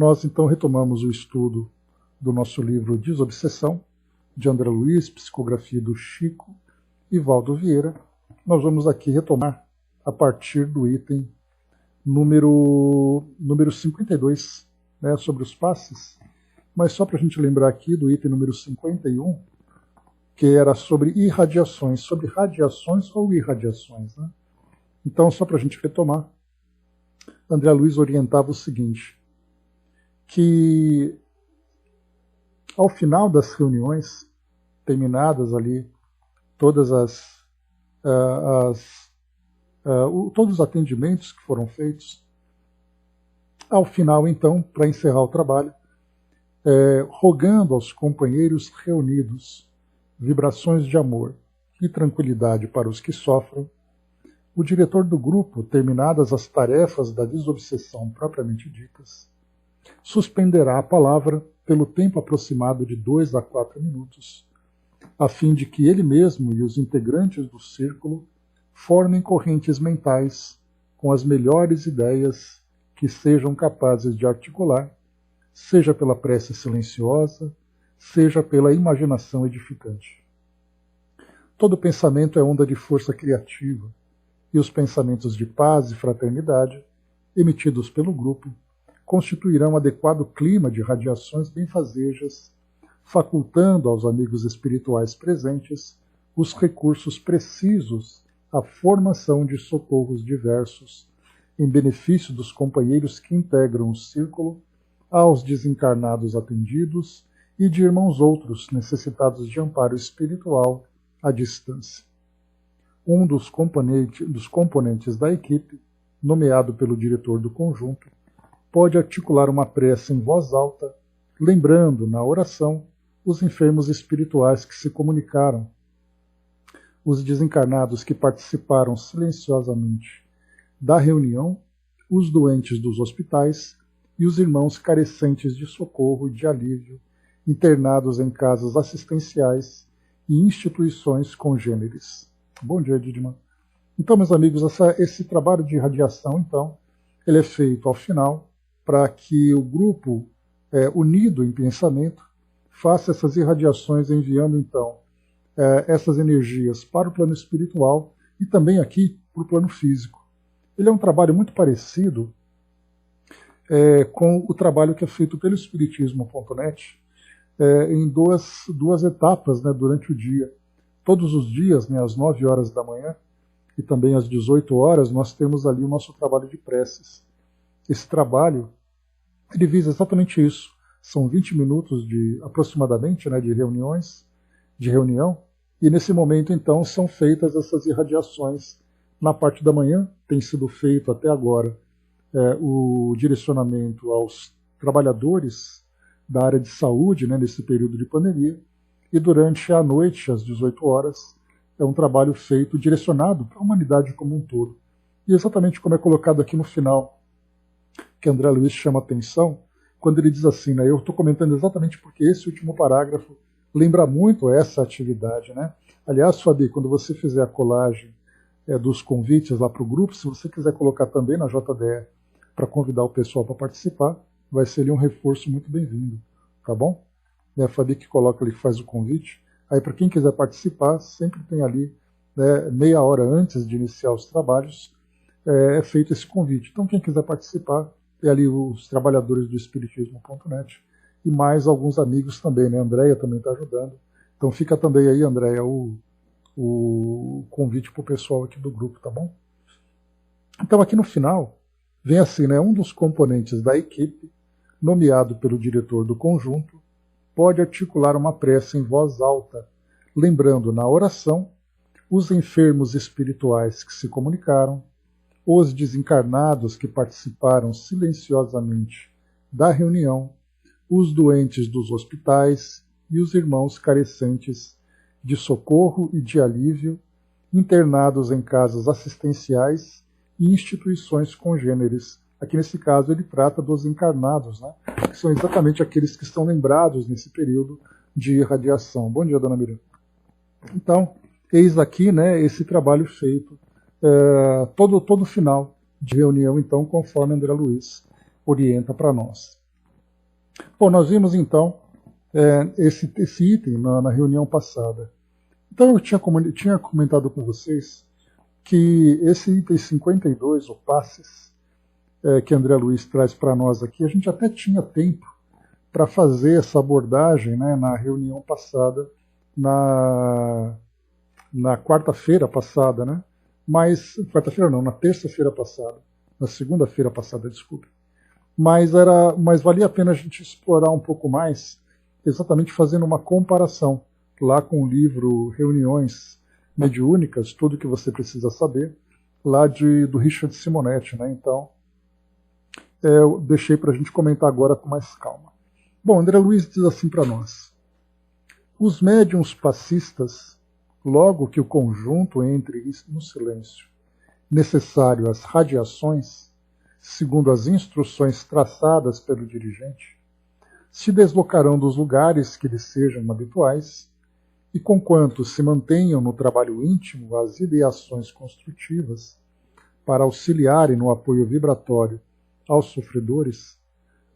Nós então retomamos o estudo do nosso livro Desobsessão, de André Luiz, psicografia do Chico e Valdo Vieira. Nós vamos aqui retomar a partir do item número 52, né, sobre os passes, mas só para a gente lembrar aqui do item número 51, que era sobre irradiações, sobre radiações ou irradiações, né? Então, só para a gente retomar, André Luiz orientava o seguinte, que ao final das reuniões, terminadas ali todos os atendimentos que foram feitos, ao final, então, para encerrar o trabalho, rogando aos companheiros reunidos vibrações de amor e tranquilidade para os que sofrem, o diretor do grupo, terminadas as tarefas da desobsessão propriamente ditas, suspenderá a palavra pelo tempo aproximado de 2 a 4 minutos, a fim de que ele mesmo e os integrantes do círculo formem correntes mentais com as melhores ideias que sejam capazes de articular, seja pela prece silenciosa, seja pela imaginação edificante. Todo pensamento é onda de força criativa, e os pensamentos de paz e fraternidade, emitidos pelo grupo, constituirão adequado clima de radiações benfazejas, facultando aos amigos espirituais presentes os recursos precisos à formação de socorros diversos, em benefício dos companheiros que integram o círculo, aos desencarnados atendidos e de irmãos outros necessitados de amparo espiritual à distância. Um dos componentes da equipe, nomeado pelo diretor do conjunto, pode articular uma prece em voz alta, lembrando, na oração, os enfermos espirituais que se comunicaram, os desencarnados que participaram silenciosamente da reunião, os doentes dos hospitais e os irmãos carecentes de socorro e de alívio, internados em casas assistenciais e instituições congêneres. Bom dia, Didman. Então, meus amigos, esse trabalho de irradiação, então, ele é feito ao final para que o grupo, unido em pensamento, faça essas irradiações, enviando, então, essas energias para o plano espiritual e também aqui para o plano físico. Ele é um trabalho muito parecido com o trabalho que é feito pelo Espiritismo.net em duas etapas, né, durante o dia. Todos os dias, né, às 9 horas da manhã e também às 18 horas, nós temos ali o nosso trabalho de preces. Esse trabalho, ele visa exatamente isso. São 20 minutos aproximadamente, né, de reunião, e nesse momento, então, são feitas essas irradiações. Na parte da manhã, tem sido feito até agora o direcionamento aos trabalhadores da área de saúde, né, nesse período de pandemia, e durante a noite, às 18 horas, é um trabalho feito, direcionado para a humanidade como um todo. E exatamente como é colocado aqui no final, que André Luiz chama atenção, quando ele diz assim, né, eu estou comentando exatamente porque esse último parágrafo lembra muito essa atividade, né? Aliás, Fabi, quando você fizer a colagem dos convites lá para o grupo, se você quiser colocar também na JDE para convidar o pessoal para participar, vai ser ali um reforço muito bem-vindo, tá bom? A Fabi que coloca ali, que faz o convite. Aí, para quem quiser participar, sempre tem ali, né, meia hora antes de iniciar os trabalhos, é feito esse convite. Então, quem quiser participar, é ali os trabalhadores do Espiritismo.net e mais alguns amigos também, né? A Andréia também está ajudando. Então, fica também aí, Andréia, o convite para o pessoal aqui do grupo, tá bom? Então, aqui no final, vem assim, né? Um dos componentes da equipe, nomeado pelo diretor do conjunto, pode articular uma prece em voz alta, lembrando na oração os enfermos espirituais que se comunicaram, os desencarnados que participaram silenciosamente da reunião, os doentes dos hospitais e os irmãos carecentes de socorro e de alívio, internados em casas assistenciais e instituições congêneres. Aqui nesse caso ele trata dos encarnados, né? Que são exatamente aqueles que estão lembrados nesse período de irradiação. Bom dia, dona Miriam. Então, eis aqui, né, esse trabalho feito todo final de reunião, então, conforme André Luiz orienta para nós. Bom, nós vimos então esse item na reunião passada. Então eu tinha comentado com vocês que esse item 52, o passes, que André Luiz traz para nós aqui, a gente até tinha tempo para fazer essa abordagem, né, na reunião passada, na quarta-feira passada, né? Mas, quarta-feira não, na terça-feira passada, na segunda-feira passada, desculpe. Mas valia a pena a gente explorar um pouco mais, exatamente fazendo uma comparação lá com o livro Reuniões Mediúnicas, tudo que você precisa saber, lá do Richard Simonetti, né? Então, eu deixei para a gente comentar agora com mais calma. Bom, André Luiz diz assim para nós: os médiuns passistas, logo que o conjunto entre no silêncio, necessário às radiações, segundo as instruções traçadas pelo dirigente, se deslocarão dos lugares que lhes sejam habituais, e conquanto se mantenham no trabalho íntimo as ideações construtivas, para auxiliarem no apoio vibratório aos sofredores,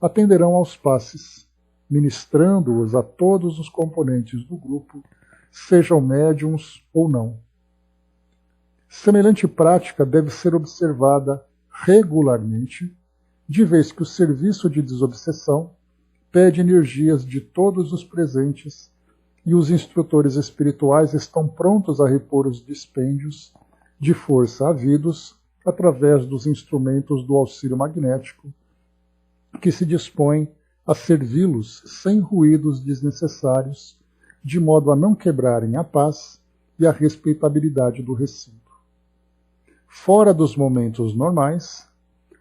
atenderão aos passes, ministrando-os a todos os componentes do grupo, sejam médiums ou não. Semelhante prática deve ser observada regularmente, de vez que o serviço de desobsessão pede energias de todos os presentes e os instrutores espirituais estão prontos a repor os dispêndios de força havidos através dos instrumentos do auxílio magnético, que se dispõem a servi-los sem ruídos desnecessários, de modo a não quebrarem a paz e a respeitabilidade do recinto. Fora dos momentos normais,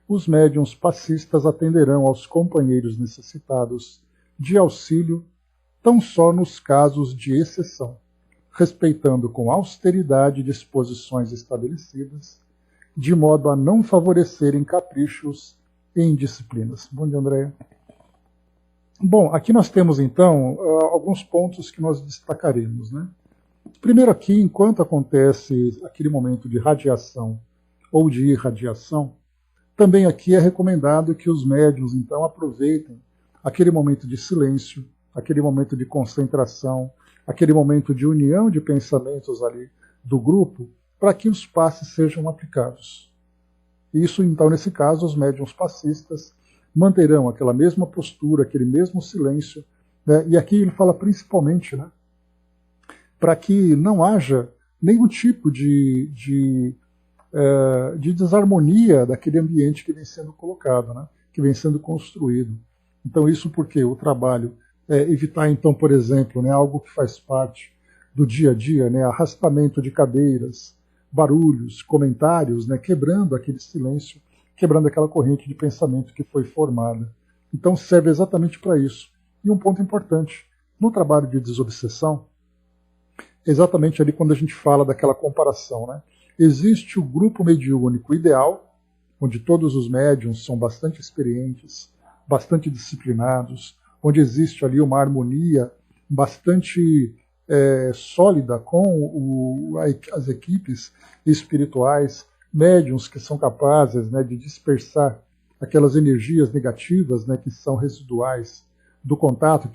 os médiuns passistas atenderão aos companheiros necessitados de auxílio tão só nos casos de exceção, respeitando com austeridade disposições estabelecidas, de modo a não favorecerem caprichos e indisciplinas. Bom dia, Andréia. Bom, aqui nós temos então alguns pontos que nós destacaremos, né? Primeiro aqui, enquanto acontece aquele momento de radiação ou de irradiação, também aqui é recomendado que os médiuns então aproveitem aquele momento de silêncio, aquele momento de concentração, aquele momento de união de pensamentos ali do grupo, para que os passes sejam aplicados. Isso, então, nesse caso, os médiuns passistas manterão aquela mesma postura, aquele mesmo silêncio, né? E aqui ele fala principalmente, né, para que não haja nenhum tipo de desarmonia daquele ambiente que vem sendo colocado, né, que vem sendo construído. Então isso porque o trabalho é evitar, então, por exemplo, né, algo que faz parte do dia a dia, né, arrastamento de cadeiras, barulhos, comentários, né, quebrando aquele silêncio, quebrando aquela corrente de pensamento que foi formada. Então serve exatamente para isso. E um ponto importante, no trabalho de desobsessão, exatamente ali quando a gente fala daquela comparação, né? Existe o grupo mediúnico ideal, onde todos os médiuns são bastante experientes, bastante disciplinados, onde existe ali uma harmonia bastante sólida com as equipes espirituais, médiuns que são capazes, né, de dispersar aquelas energias negativas, né, que são residuais do contato,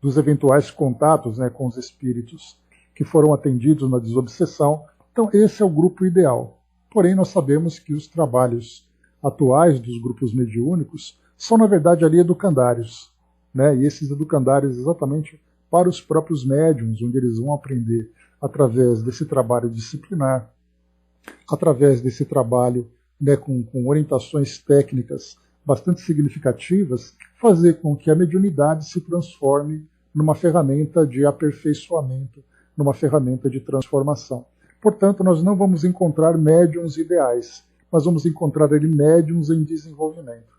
dos eventuais contatos, né, com os espíritos que foram atendidos na desobsessão. Então esse é o grupo ideal. Porém nós sabemos que os trabalhos atuais dos grupos mediúnicos são na verdade ali educandários, né, e esses educandários exatamente para os próprios médiuns, onde eles vão aprender através desse trabalho disciplinar, através desse trabalho, né, com orientações técnicas bastante significativas, fazer com que a mediunidade se transforme numa ferramenta de aperfeiçoamento, numa ferramenta de transformação. Portanto, nós não vamos encontrar médiuns ideais, mas vamos encontrar ali médiuns em desenvolvimento.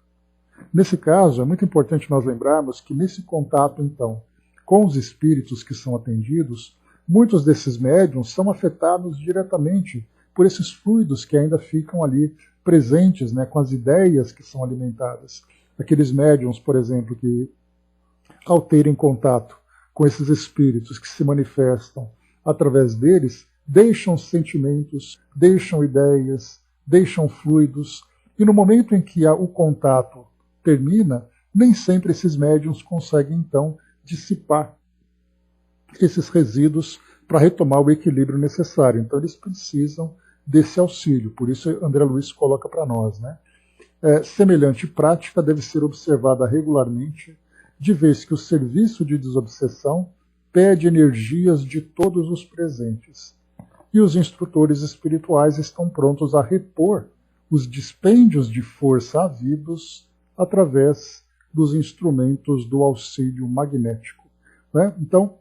Nesse caso, é muito importante nós lembrarmos que nesse contato, então, com os espíritos que são atendidos, muitos desses médiuns são afetados diretamente por esses fluidos que ainda ficam ali presentes, né, com as ideias que são alimentadas. Aqueles médiuns, por exemplo, que ao terem contato com esses espíritos que se manifestam através deles, deixam sentimentos, deixam ideias, deixam fluidos, e no momento em que o contato termina, nem sempre esses médiums conseguem, então, dissipar esses resíduos para retomar o equilíbrio necessário. Então, eles precisam desse auxílio. Por isso, André Luiz coloca para nós, né? Semelhante prática deve ser observada regularmente, de vez que o serviço de desobsessão pede energias de todos os presentes, e os instrutores espirituais estão prontos a repor os dispêndios de força havidos através dos instrumentos do auxílio magnético. Né? Então,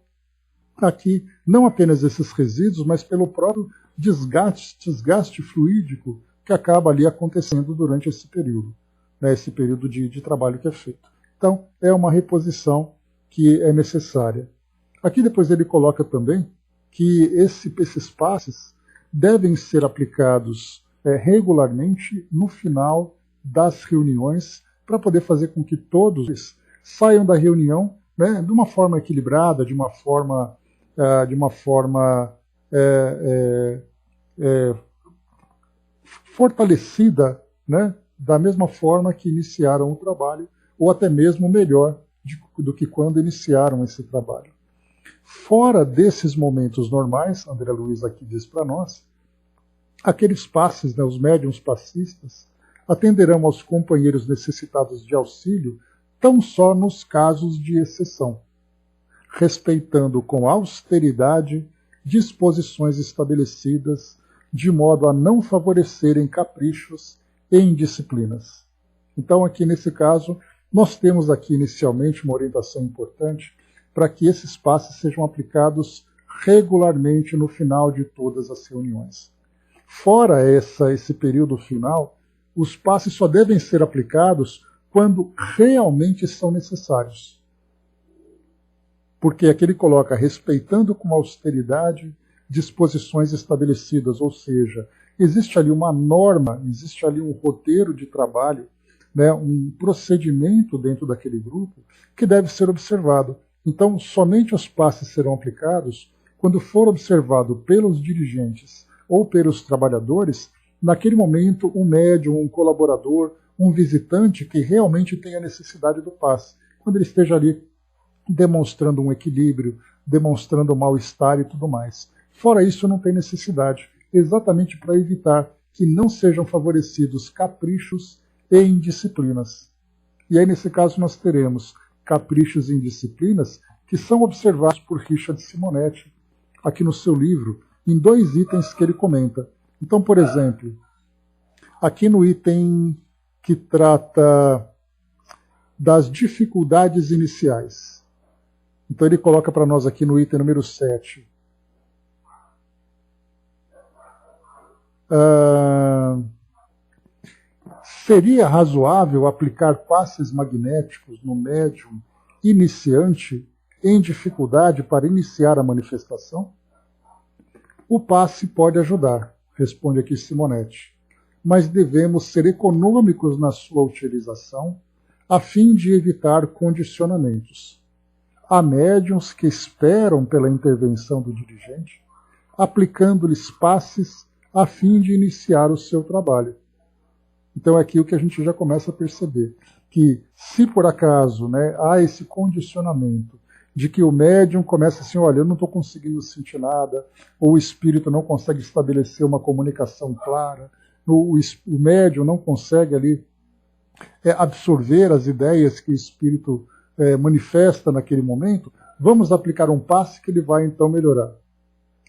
aqui, não apenas esses resíduos, mas pelo próprio desgaste fluídico que acaba ali acontecendo durante esse período, né? Esse período de trabalho que é feito. Então, é uma reposição que é necessária. Aqui depois ele coloca também que esses passes devem ser aplicados regularmente no final das reuniões, para poder fazer com que todos saiam da reunião, né, de uma forma equilibrada, de uma forma fortalecida, né, da mesma forma que iniciaram o trabalho, ou até mesmo melhor do que quando iniciaram esse trabalho. Fora desses momentos normais, André Luiz aqui diz para nós, aqueles passes, né, os médiuns passistas, atenderão aos companheiros necessitados de auxílio tão só nos casos de exceção, respeitando com austeridade disposições estabelecidas, de modo a não favorecerem caprichos e indisciplinas. Então, aqui nesse caso, nós temos aqui inicialmente uma orientação importante para que esses passes sejam aplicados regularmente no final de todas as reuniões. Fora esse período final, os passes só devem ser aplicados quando realmente são necessários. Porque aqui ele coloca, respeitando com austeridade disposições estabelecidas, ou seja, existe ali uma norma, existe ali um roteiro de trabalho, né, um procedimento dentro daquele grupo que deve ser observado. Então, somente os passes serão aplicados quando for observado pelos dirigentes ou pelos trabalhadores, naquele momento, um médium, um colaborador, um visitante que realmente tenha necessidade do passe, quando ele esteja ali demonstrando um equilíbrio, demonstrando um mal-estar e tudo mais. Fora isso, não tem necessidade, exatamente para evitar que não sejam favorecidos caprichos e indisciplinas. E aí, nesse caso, nós teremos caprichos e indisciplinas que são observados por Richard Simonetti, aqui no seu livro, em 2 itens que ele comenta. Então, por exemplo, aqui no item que trata das dificuldades iniciais. Então ele coloca para nós aqui no item número 7. Seria razoável aplicar passes magnéticos no médium iniciante em dificuldade para iniciar a manifestação? O passe pode ajudar, responde aqui Simonetti, mas devemos ser econômicos na sua utilização a fim de evitar condicionamentos. Há médiuns que esperam pela intervenção do dirigente, aplicando-lhes passes a fim de iniciar o seu trabalho. Então é aqui o que a gente já começa a perceber, que se por acaso, né, há esse condicionamento de que o médium começa assim, olha, eu não estou conseguindo sentir nada, ou o espírito não consegue estabelecer uma comunicação clara, o médium não consegue ali absorver as ideias que o espírito manifesta naquele momento, vamos aplicar um passe que ele vai então melhorar.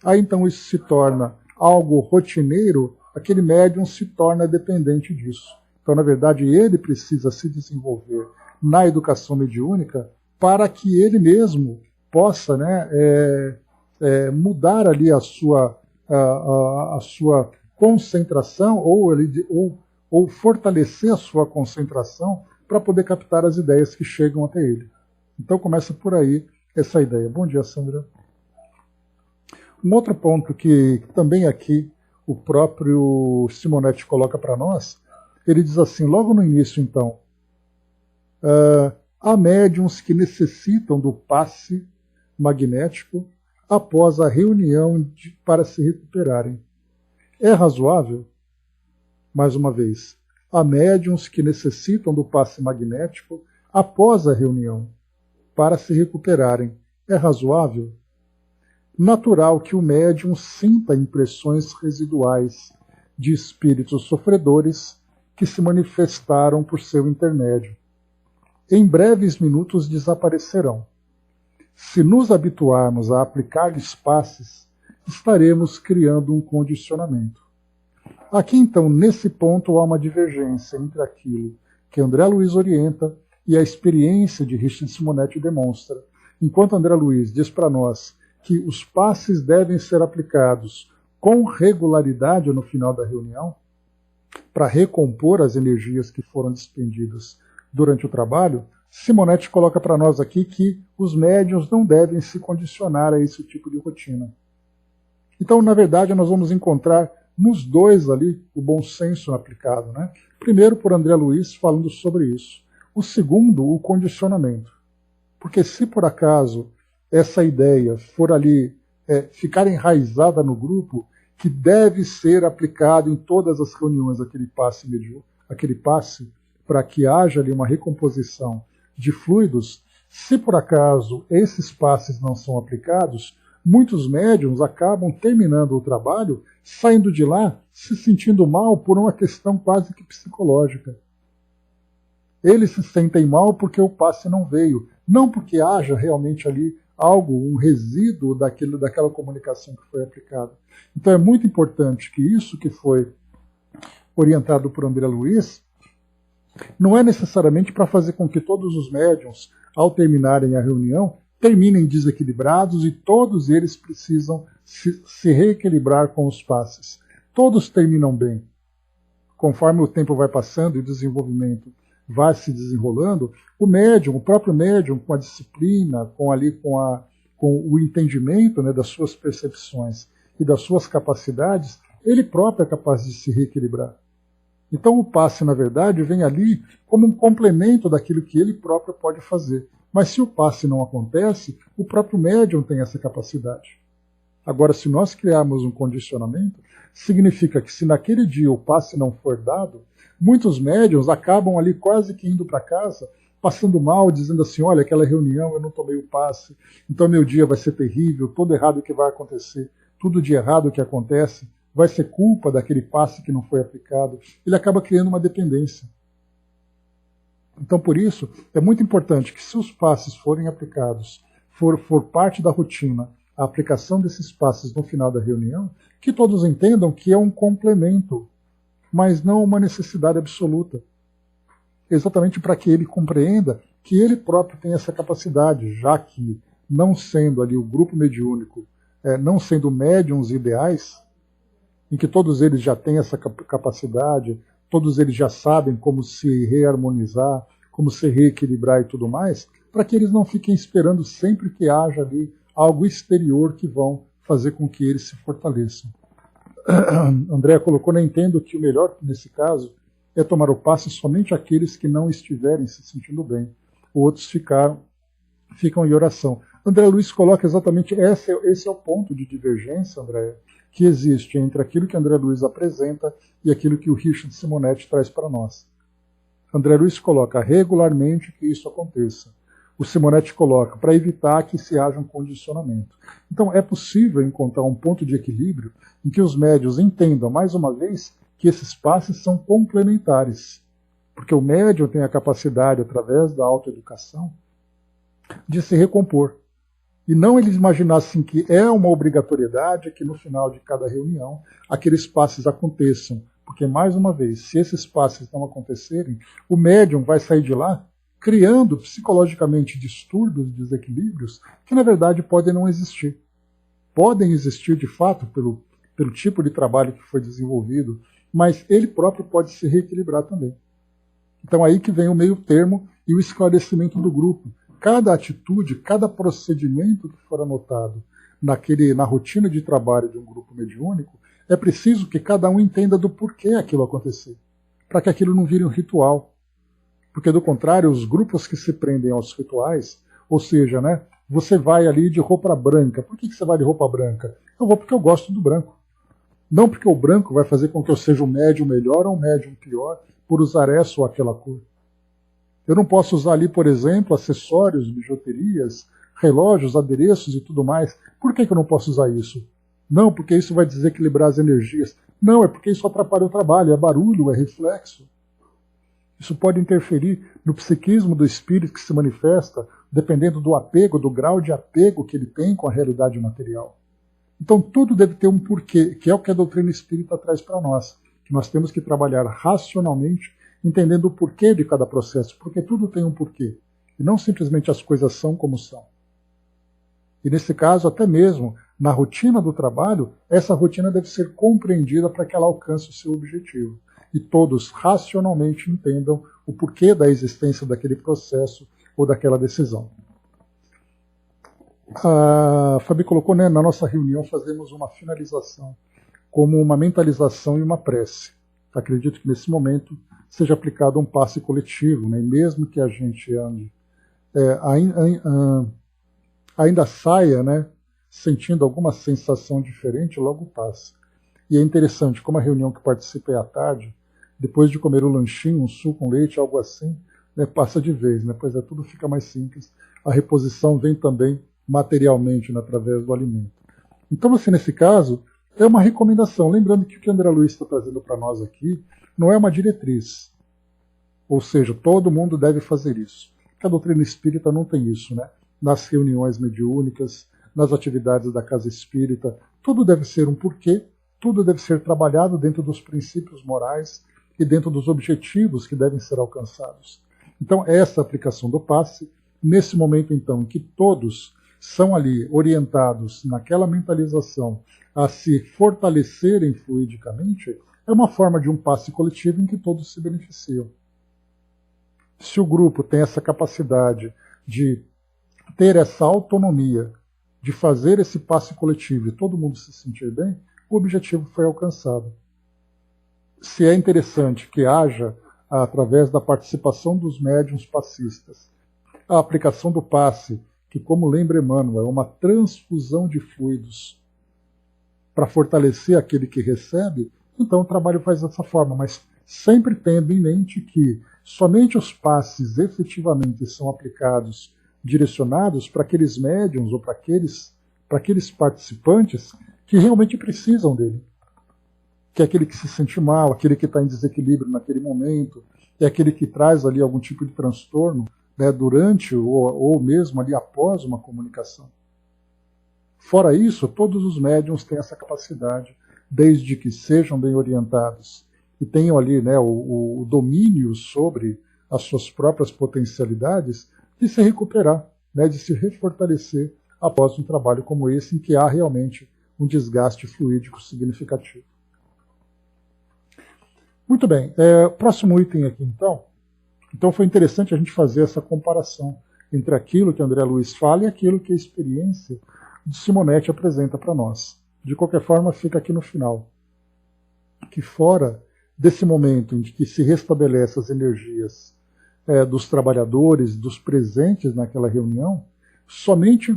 Aí então isso se torna algo rotineiro, aquele médium se torna dependente disso. Então, na verdade, ele precisa se desenvolver na educação mediúnica para que ele mesmo possa, né, mudar ali a sua concentração ou fortalecer a sua concentração para poder captar as ideias que chegam até ele. Então começa por aí essa ideia. Bom dia, Sandra. Um outro ponto que também aqui o próprio Simonetti coloca para nós, ele diz assim, logo no início então, há médiuns que necessitam do passe magnético após a reunião para se recuperarem. É razoável? Mais uma vez, há médiuns que necessitam do passe magnético após a reunião, para se recuperarem. É razoável? Natural que o médium sinta impressões residuais de espíritos sofredores que se manifestaram por seu intermédio. Em breves minutos desaparecerão. Se nos habituarmos a aplicar-lhes passes, estaremos criando um condicionamento. Aqui, então, nesse ponto, há uma divergência entre aquilo que André Luiz orienta e a experiência de Richard Simonetti demonstra. Enquanto André Luiz diz para nós que os passes devem ser aplicados com regularidade no final da reunião, para recompor as energias que foram despendidas durante o trabalho, Simonetti coloca para nós aqui que os médiuns não devem se condicionar a esse tipo de rotina. Então, na verdade, nós vamos encontrar nos dois ali o bom senso aplicado, né? Primeiro, por André Luiz, falando sobre isso. O segundo, o condicionamento. Porque se por acaso essa ideia for ali ficar enraizada no grupo, que deve ser aplicado em todas as reuniões aquele passe para que haja ali uma recomposição de fluidos, se por acaso esses passes não são aplicados, muitos médiums acabam terminando o trabalho, saindo de lá se sentindo mal por uma questão quase que psicológica. Eles se sentem mal porque o passe não veio, não porque haja realmente ali algo, um resíduo daquela comunicação que foi aplicada. Então é muito importante que isso que foi orientado por André Luiz não é necessariamente para fazer com que todos os médiuns, ao terminarem a reunião, terminem desequilibrados e todos eles precisam se reequilibrar com os passes. Todos terminam bem. Conforme o tempo vai passando e o desenvolvimento vai se desenrolando, o próprio médium, com a disciplina, com o entendimento, né, das suas percepções e das suas capacidades, ele próprio é capaz de se reequilibrar. Então o passe, na verdade, vem ali como um complemento daquilo que ele próprio pode fazer. Mas se o passe não acontece, o próprio médium tem essa capacidade. Agora, se nós criarmos um condicionamento, significa que se naquele dia o passe não for dado, muitos médiuns acabam ali quase que indo para casa, passando mal, dizendo assim, olha, aquela reunião eu não tomei o passe, então meu dia vai ser terrível, todo errado que vai acontecer, tudo de errado que acontece, vai ser culpa daquele passe que não foi aplicado. Ele acaba criando uma dependência. Então, por isso, é muito importante que se os passes forem aplicados, for parte da rotina, a aplicação desses passes no final da reunião, que todos entendam que é um complemento, mas não uma necessidade absoluta. Exatamente para que ele compreenda que ele próprio tem essa capacidade, já que, não sendo ali o grupo mediúnico, não sendo médiuns ideais, em que todos eles já têm essa capacidade, todos eles já sabem como se reharmonizar, como se reequilibrar e tudo mais, para que eles não fiquem esperando sempre que haja ali algo exterior que vão fazer com que eles se fortaleçam. André colocou, não entendo que o melhor nesse caso é tomar o passe somente aqueles que não estiverem se sentindo bem. Outros ficam em oração. André Luiz coloca exatamente, esse é o ponto de divergência, André, que existe entre aquilo que André Luiz apresenta e aquilo que o Richard Simonetti traz para nós. André Luiz coloca regularmente que isso aconteça. O Simonetti coloca para evitar que se haja um condicionamento. Então é possível encontrar um ponto de equilíbrio em que os médiuns entendam, mais uma vez, que esses passes são complementares. Porque o médium tem a capacidade, através da autoeducação, de se recompor. E não eles imaginassem que é uma obrigatoriedade que no final de cada reunião aqueles passes aconteçam. Porque, mais uma vez, se esses passes não acontecerem, o médium vai sair de lá criando psicologicamente distúrbios, desequilíbrios, que na verdade podem não existir. Podem existir de fato pelo tipo de trabalho que foi desenvolvido, mas ele próprio pode se reequilibrar também. Então aí que vem o meio termo e o esclarecimento do grupo. Cada atitude, cada procedimento que for anotado na rotina de trabalho de um grupo mediúnico, é preciso que cada um entenda do porquê aquilo acontecer, para que aquilo não vire um ritual. Porque, do contrário, os grupos que se prendem aos rituais, ou seja, né, você vai ali de roupa branca. Por que você vai de roupa branca? Eu vou porque eu gosto do branco. Não porque o branco vai fazer com que eu seja um médium melhor ou um médium pior por usar essa ou aquela cor. Eu não posso usar ali, por exemplo, acessórios, bijuterias, relógios, adereços e tudo mais. Por que eu não posso usar isso? Não, porque isso vai desequilibrar as energias. Não, é porque isso atrapalha o trabalho, é barulho, é reflexo. Isso pode interferir no psiquismo do espírito que se manifesta, dependendo do apego, do grau de apego que ele tem com a realidade material. Então tudo deve ter um porquê, que é o que a doutrina espírita traz para nós, que nós temos que trabalhar racionalmente, entendendo o porquê de cada processo, porque tudo tem um porquê, e não simplesmente as coisas são como são. E nesse caso, até mesmo na rotina do trabalho, essa rotina deve ser compreendida para que ela alcance o seu objetivo. E todos racionalmente entendam o porquê da existência daquele processo ou daquela decisão. A Fabi colocou, né, na nossa reunião fazemos uma finalização, como uma mentalização e uma prece. Acredito que nesse momento seja aplicado um passe coletivo, né, e mesmo que a gente ande, ainda saia, né, sentindo alguma sensação diferente, logo passa. E é interessante, como a reunião que participei à tarde, depois de comer o lanchinho, um suco com leite, algo assim, né, passa de vez, né, pois tudo fica mais simples. A reposição vem também materialmente, né, através do alimento. Então, assim, nesse caso, é uma recomendação. Lembrando que o que o André Luiz está trazendo para nós aqui não é uma diretriz. Ou seja, todo mundo deve fazer isso. Porque a doutrina espírita não tem isso, né? Nas reuniões mediúnicas, nas atividades da casa espírita, tudo deve ser um porquê, tudo deve ser trabalhado dentro dos princípios morais e dentro dos objetivos que devem ser alcançados. Então, essa aplicação do passe, nesse momento, então, em que todos são ali orientados naquela mentalização a se fortalecerem fluidicamente, é uma forma de um passe coletivo em que todos se beneficiam. Se o grupo tem essa capacidade de ter essa autonomia, de fazer esse passe coletivo e todo mundo se sentir bem, o objetivo foi alcançado. Se é interessante que haja, através da participação dos médiuns passistas, a aplicação do passe, que, como lembra Emmanuel, é uma transfusão de fluidos para fortalecer aquele que recebe, então o trabalho faz dessa forma, mas sempre tendo em mente que somente os passes efetivamente são aplicados, direcionados para aqueles médiuns ou para aqueles participantes que realmente precisam dele. Que é aquele que se sente mal, aquele que está em desequilíbrio naquele momento, é aquele que traz ali algum tipo de transtorno, né, durante ou mesmo ali após uma comunicação. Fora isso, todos os médiuns têm essa capacidade, desde que sejam bem orientados e tenham ali, né, o domínio sobre as suas próprias potencialidades, de se recuperar, né, de se refortalecer após um trabalho como esse, em que há realmente um desgaste fluídico significativo. Muito bem, próximo item aqui então. Então foi interessante a gente fazer essa comparação entre aquilo que André Luiz fala e aquilo que a experiência de Simonetti apresenta para nós. De qualquer forma, fica aqui no final, que fora desse momento em que se restabelece as energias dos trabalhadores, dos presentes naquela reunião, somente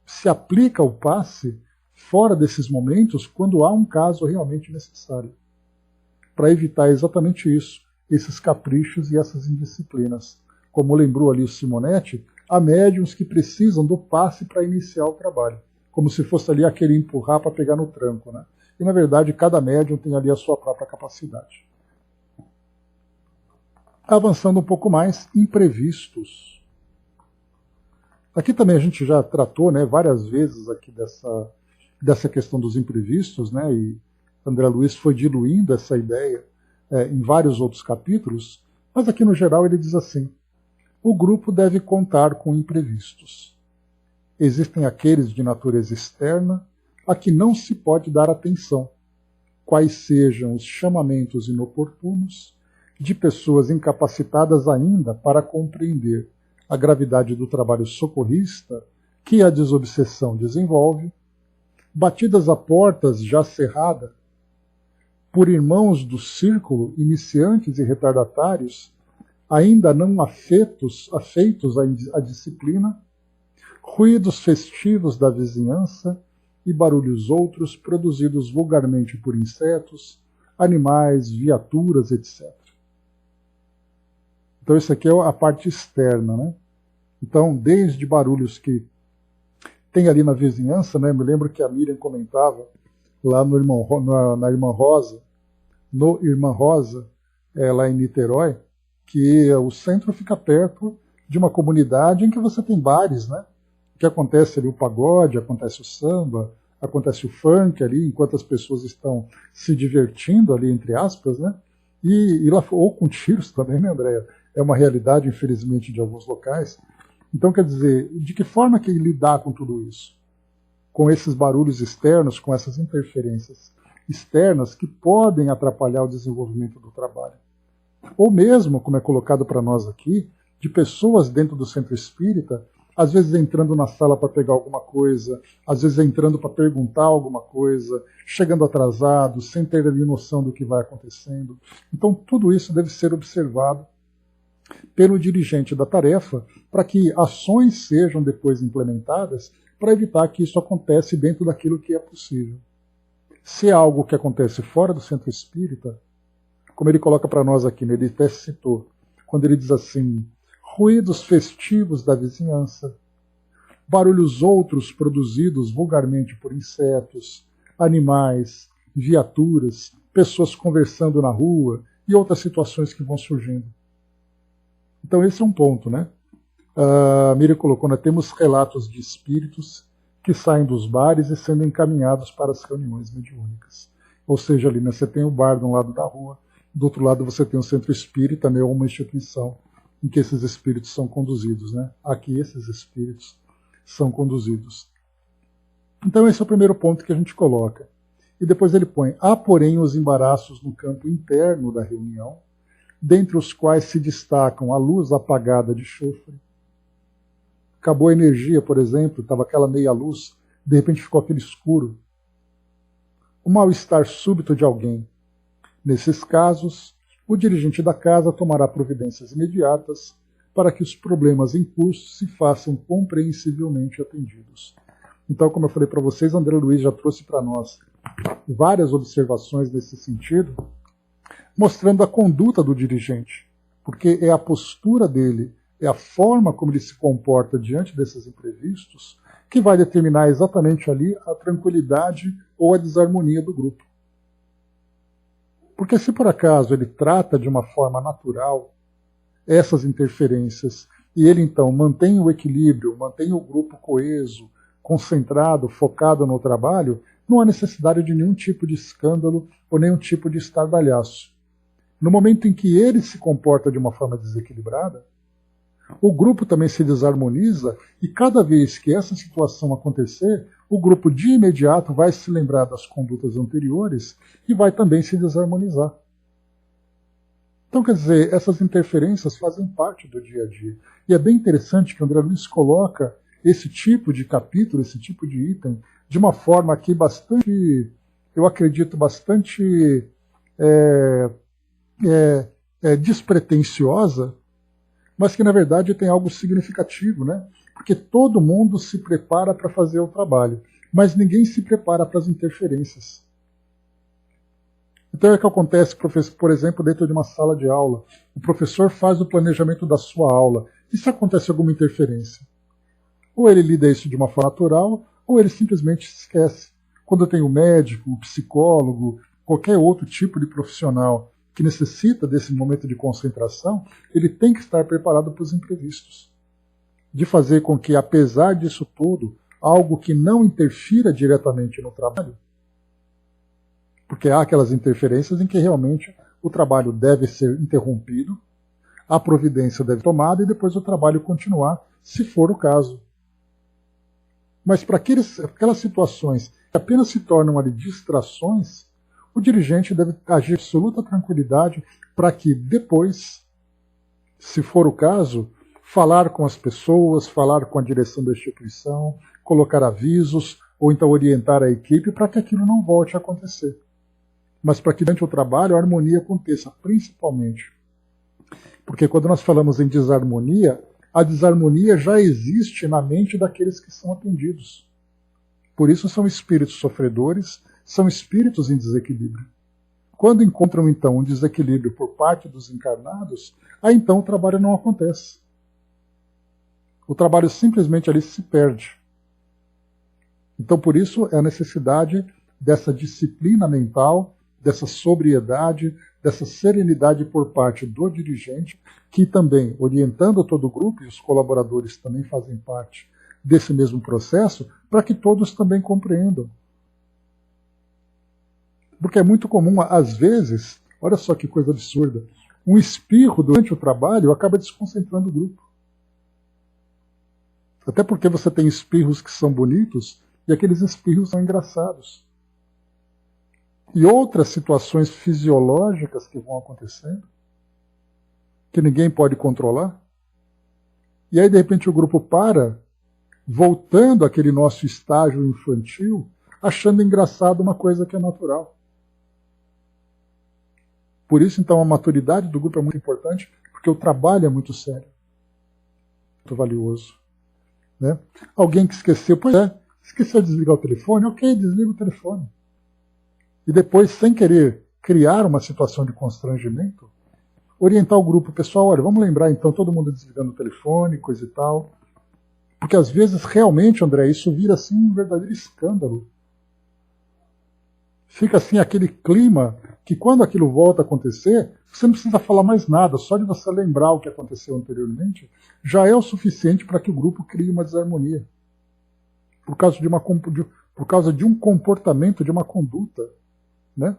se aplica o passe fora desses momentos quando há um caso realmente necessário, para evitar exatamente isso, esses caprichos e essas indisciplinas. Como lembrou ali o Simonetti, há médiuns que precisam do passe para iniciar o trabalho, como se fosse ali aquele empurrar para pegar no tranco, né? E na verdade cada médium tem ali a sua própria capacidade. Avançando um pouco mais, imprevistos. Aqui também a gente já tratou, né, várias vezes aqui dessa questão dos imprevistos, né, e André Luiz foi diluindo essa ideia em vários outros capítulos, mas aqui no geral ele diz assim: o grupo deve contar com imprevistos. Existem aqueles de natureza externa a que não se pode dar atenção, quais sejam os chamamentos inoportunos de pessoas incapacitadas ainda para compreender a gravidade do trabalho socorrista que a desobsessão desenvolve, batidas a portas já cerradas por irmãos do círculo, iniciantes e retardatários, ainda não afeitos à disciplina, ruídos festivos da vizinhança e barulhos outros produzidos vulgarmente por insetos, animais, viaturas, etc. Então isso aqui é a parte externa, né? Então, desde barulhos que tem ali na vizinhança, né? Me lembro que a Miriam comentava lá no na Irmã Rosa, no Irmã Rosa, lá em Niterói, que o centro fica perto de uma comunidade em que você tem bares, né? Que acontece ali o pagode, acontece o samba, acontece o funk ali, enquanto as pessoas estão se divertindo ali, entre aspas, né? E lá, ou com tiros também, né, Andréia? É uma realidade, infelizmente, de alguns locais. Então, quer dizer, de que forma que lidar com tudo isso? Com esses barulhos externos, com essas interferências externas que podem atrapalhar o desenvolvimento do trabalho. Ou mesmo, como é colocado para nós aqui, de pessoas dentro do centro espírita, às vezes entrando na sala para pegar alguma coisa, às vezes entrando para perguntar alguma coisa, chegando atrasado, sem ter ali noção do que vai acontecendo. Então, tudo isso deve ser observado pelo dirigente da tarefa para que ações sejam depois implementadas para evitar que isso aconteça dentro daquilo que é possível. Se é algo que acontece fora do centro espírita, como ele coloca para nós aqui, né, ele até citou, quando ele diz assim, ruídos festivos da vizinhança, barulhos outros produzidos vulgarmente por insetos, animais, viaturas, pessoas conversando na rua e outras situações que vão surgindo. Então esse é um ponto, né? A Miriam colocou, nós temos relatos de espíritos que saem dos bares e sendo encaminhados para as reuniões mediúnicas. Ou seja, ali, né, você tem o bar de um lado da rua, do outro lado você tem o centro espírita, né, ou uma instituição em que esses espíritos são conduzidos, né? Aqui esses espíritos são conduzidos. Então esse é o primeiro ponto que a gente coloca. E depois ele põe, há porém os embaraços no campo interno da reunião, dentre os quais se destacam a luz apagada de chofre. Acabou a energia, por exemplo, estava aquela meia luz, de repente ficou aquele escuro. O mal-estar súbito de alguém. Nesses casos, o dirigente da casa tomará providências imediatas para que os problemas em curso se façam compreensivelmente atendidos. Então, como eu falei para vocês, André Luiz já trouxe para nós várias observações nesse sentido, mostrando a conduta do dirigente, porque é a postura dele, é a forma como ele se comporta diante desses imprevistos que vai determinar exatamente ali a tranquilidade ou a desarmonia do grupo. Porque se por acaso ele trata de uma forma natural essas interferências e ele então mantém o equilíbrio, mantém o grupo coeso, concentrado, focado no trabalho, não há necessidade de nenhum tipo de escândalo ou nenhum tipo de estardalhaço. No momento em que ele se comporta de uma forma desequilibrada, o grupo também se desarmoniza e cada vez que essa situação acontecer, o grupo de imediato vai se lembrar das condutas anteriores e vai também se desarmonizar. Então, quer dizer, essas interferências fazem parte do dia a dia. E é bem interessante que o André Luiz coloca esse tipo de capítulo, esse tipo de item, de uma forma aqui bastante, eu acredito, bastante despretensiosa, mas que na verdade tem algo significativo, né? Porque todo mundo se prepara para fazer o trabalho, mas ninguém se prepara para as interferências. Então é o que acontece, por exemplo, dentro de uma sala de aula. O professor faz o planejamento da sua aula. E se acontece alguma interferência? Ou ele lida isso de uma forma natural, ou ele simplesmente se esquece. Quando tem o médico, o psicólogo, qualquer outro tipo de profissional que necessita desse momento de concentração, ele tem que estar preparado para os imprevistos. De fazer com que, apesar disso tudo, algo que não interfira diretamente no trabalho, porque há aquelas interferências em que realmente o trabalho deve ser interrompido, a providência deve ser tomada e depois o trabalho continuar, se for o caso. Mas para aquelas situações que apenas se tornam ali distrações, o dirigente deve agir com absoluta tranquilidade para que depois, se for o caso, falar com as pessoas, falar com a direção da instituição, colocar avisos, ou então orientar a equipe para que aquilo não volte a acontecer. Mas para que durante o trabalho a harmonia aconteça, principalmente. Porque quando nós falamos em desarmonia, a desarmonia já existe na mente daqueles que são atendidos. Por isso são espíritos sofredores, são espíritos em desequilíbrio. Quando encontram, então, um desequilíbrio por parte dos encarnados, aí então o trabalho não acontece. O trabalho simplesmente ali se perde. Então, por isso, é a necessidade dessa disciplina mental, dessa sobriedade, dessa serenidade por parte do dirigente, que também, orientando todo o grupo, e os colaboradores também fazem parte desse mesmo processo, para que todos também compreendam. Porque é muito comum, às vezes, olha só que coisa absurda, um espirro durante o trabalho acaba desconcentrando o grupo. Até porque você tem espirros que são bonitos e aqueles espirros são engraçados. E outras situações fisiológicas que vão acontecendo, que ninguém pode controlar. E aí, de repente, o grupo para, voltando àquele nosso estágio infantil, achando engraçado uma coisa que é natural. Por isso, então, a maturidade do grupo é muito importante, porque o trabalho é muito sério, muito valioso. Né? Alguém que esqueceu, esqueceu de desligar o telefone, ok, desliga o telefone. E depois, sem querer criar uma situação de constrangimento, orientar o grupo, pessoal, olha, vamos lembrar então, todo mundo desligando o telefone, coisa e tal. Porque às vezes, realmente, André, isso vira assim um verdadeiro escândalo. Fica assim aquele clima que quando aquilo volta a acontecer, você não precisa falar mais nada, só de você lembrar o que aconteceu anteriormente, já é o suficiente para que o grupo crie uma desarmonia. Por causa de um comportamento, de uma conduta. Né?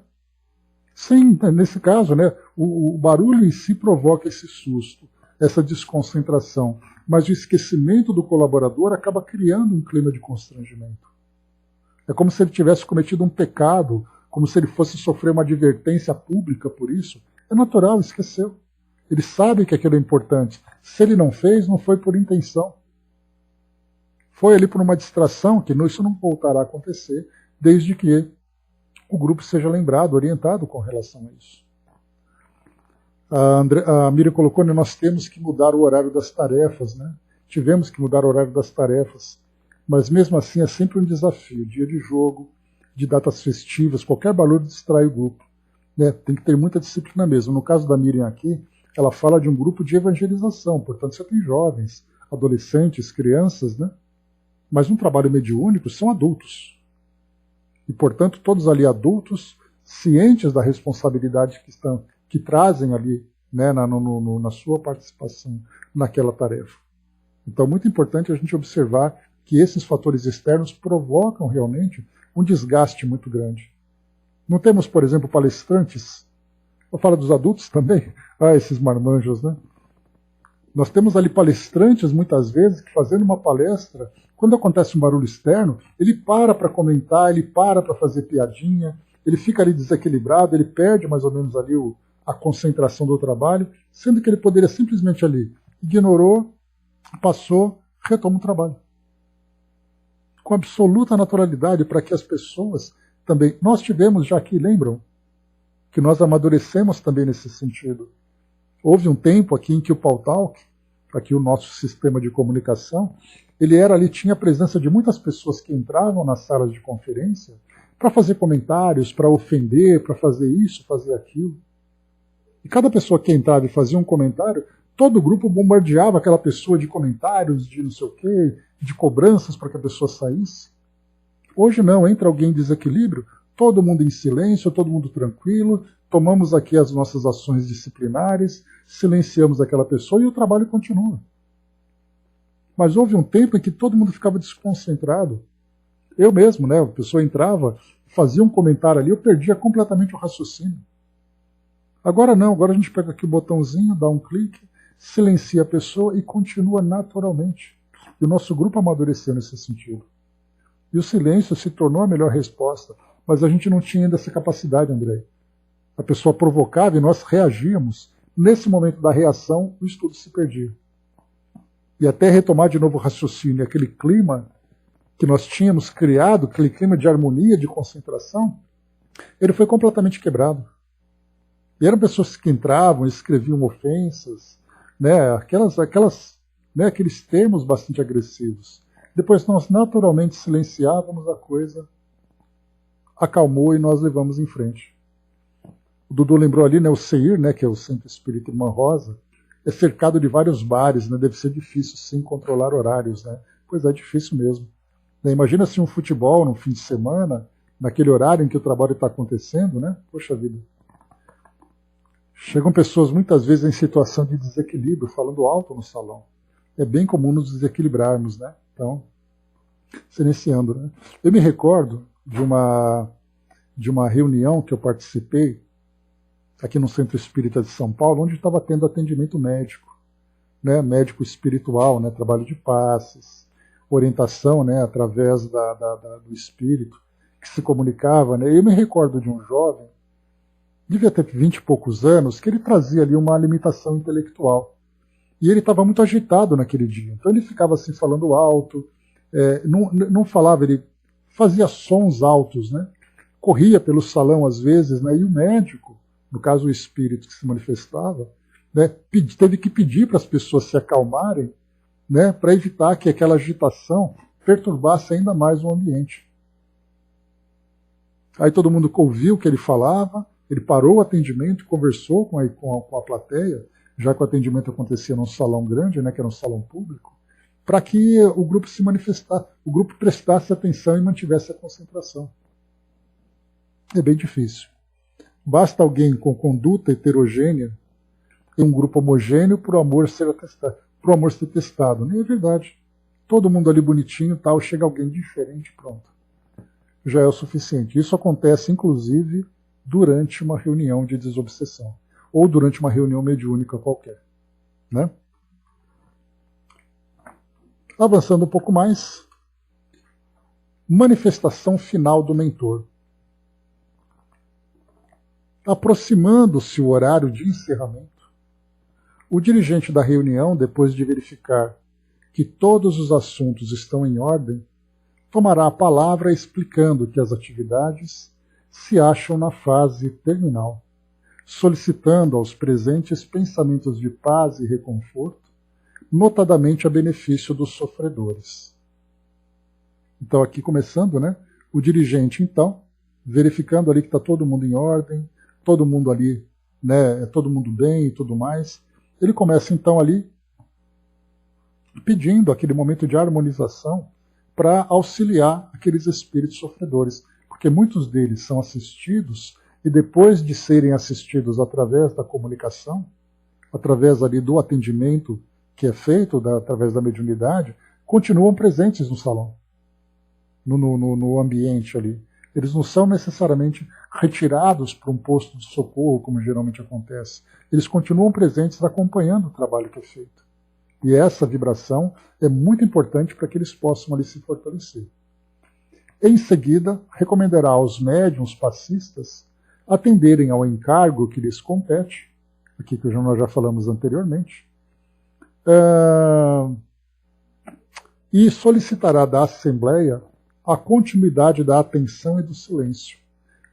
Sim, nesse caso, né, o barulho em si provoca esse susto, essa desconcentração, mas o esquecimento do colaborador acaba criando um clima de constrangimento. É como se ele tivesse cometido um pecado, como se ele fosse sofrer uma advertência pública por isso. É natural, esqueceu. Ele sabe que aquilo é importante. Se ele não fez, não foi por intenção. Foi ali por uma distração, que isso não voltará a acontecer, desde que o grupo seja lembrado, orientado com relação a isso. A Miriam colocou, né, nós temos que mudar o horário das tarefas. Né? Tivemos que mudar o horário das tarefas. Mas mesmo assim é sempre um desafio. Dia de jogo, de datas festivas, qualquer barulho distrai o grupo. Né? Tem que ter muita disciplina mesmo. No caso da Miriam aqui, ela fala de um grupo de evangelização. Portanto, você tem jovens, adolescentes, crianças, né? Mas um trabalho mediúnico são adultos. E, portanto, todos ali adultos, cientes da responsabilidade que trazem ali, né, na sua participação naquela tarefa. Então, muito importante a gente observar que esses fatores externos provocam realmente um desgaste muito grande. Não temos, por exemplo, palestrantes. Eu falo dos adultos também. Esses marmanjos, né? Nós temos ali palestrantes, muitas vezes, que fazendo uma palestra, quando acontece um barulho externo, ele para comentar, ele para fazer piadinha, ele fica ali desequilibrado, ele perde mais ou menos ali a concentração do trabalho, sendo que ele poderia simplesmente ali, ignorou, passou, retoma o trabalho. Com absoluta naturalidade, para que as pessoas também... Nós tivemos já aqui, lembram? Que nós amadurecemos também nesse sentido. Houve um tempo aqui em que o Pautalk, aqui o nosso sistema de comunicação, ele era ali, tinha a presença de muitas pessoas que entravam nas salas de conferência para fazer comentários, para ofender, para fazer isso, fazer aquilo. E cada pessoa que entrava e fazia um comentário, todo o grupo bombardeava aquela pessoa de comentários, de não sei o quê, de cobranças para que a pessoa saísse. Hoje não, entra alguém em desequilíbrio, todo mundo em silêncio, todo mundo tranquilo, tomamos aqui as nossas ações disciplinares, silenciamos aquela pessoa e o trabalho continua. Mas houve um tempo em que todo mundo ficava desconcentrado. Eu mesmo, né, a pessoa entrava, fazia um comentário ali, eu perdia completamente o raciocínio. Agora não, agora a gente pega aqui o botãozinho, dá um clique, silencia a pessoa e continua naturalmente. E o nosso grupo amadureceu nesse sentido. E o silêncio se tornou a melhor resposta, mas a gente não tinha ainda essa capacidade, André. A pessoa provocava e nós reagíamos. Nesse momento da reação, o estudo se perdia. E até retomar de novo o raciocínio, aquele clima que nós tínhamos criado, aquele clima de harmonia, de concentração, ele foi completamente quebrado. E eram pessoas que entravam, escreviam ofensas, né, aqueles termos bastante agressivos. Depois nós naturalmente silenciávamos a coisa, acalmou e nós levamos em frente. O Dudu lembrou ali, né, o CEIR, né, que é o Centro Espírita Irmã Rosa, é cercado de vários bares, né, deve ser difícil sim controlar horários, né? Pois é, difícil mesmo. Né, imagina se um futebol no fim de semana, naquele horário em que o trabalho está acontecendo, né? Poxa vida. Chegam pessoas muitas vezes em situação de desequilíbrio, falando alto no salão. É bem comum nos desequilibrarmos, né? Então, silenciando, né? Eu me recordo de uma reunião que eu participei aqui no Centro Espírita de São Paulo, onde estava tendo atendimento médico, né? Médico espiritual, né? Trabalho de passes, orientação, né? Através do espírito, que se comunicava, né? Eu me recordo de um jovem, devia ter 20 e poucos anos, que ele trazia ali uma limitação intelectual. E ele estava muito agitado naquele dia. Então ele ficava assim falando alto, não falava, ele fazia sons altos, né? Corria pelo salão às vezes, né? E o médico, no caso o espírito que se manifestava, né? Teve que pedir para as pessoas se acalmarem, né? Para evitar que aquela agitação perturbasse ainda mais o ambiente. Aí todo mundo ouviu o que ele falava, ele parou o atendimento, conversou com a plateia, já que o atendimento acontecia num salão grande, né, que era um salão público, para que o grupo se manifestasse, o grupo prestasse atenção e mantivesse a concentração. É bem difícil. Basta alguém com conduta heterogênea em um grupo homogêneo para o amor ser testado. Nem é verdade. Todo mundo ali bonitinho, tal, chega alguém diferente, pronto. Já é o suficiente. Isso acontece, inclusive, durante uma reunião de desobsessão ou durante uma reunião mediúnica qualquer, né? Avançando um pouco mais, manifestação final do mentor. Aproximando-se o horário de encerramento, o dirigente da reunião, depois de verificar que todos os assuntos estão em ordem, tomará a palavra explicando que as atividades se acham na fase terminal, solicitando aos presentes pensamentos de paz e reconforto, notadamente a benefício dos sofredores. Então aqui começando, né? O dirigente então, verificando ali que está todo mundo em ordem, todo mundo ali, né? Todo mundo bem e tudo mais, ele começa então ali pedindo aquele momento de harmonização para auxiliar aqueles espíritos sofredores, porque muitos deles são assistidos e depois de serem assistidos através da comunicação, através ali do atendimento que é feito através da mediunidade, continuam presentes no salão, no ambiente ali. Eles não são necessariamente retirados para um posto de socorro, como geralmente acontece. Eles continuam presentes acompanhando o trabalho que é feito. E essa vibração é muito importante para que eles possam ali se fortalecer. Em seguida, recomendará aos médiuns passistas atenderem ao encargo que lhes compete, aqui que nós já falamos anteriormente, e solicitará da Assembleia a continuidade da atenção e do silêncio,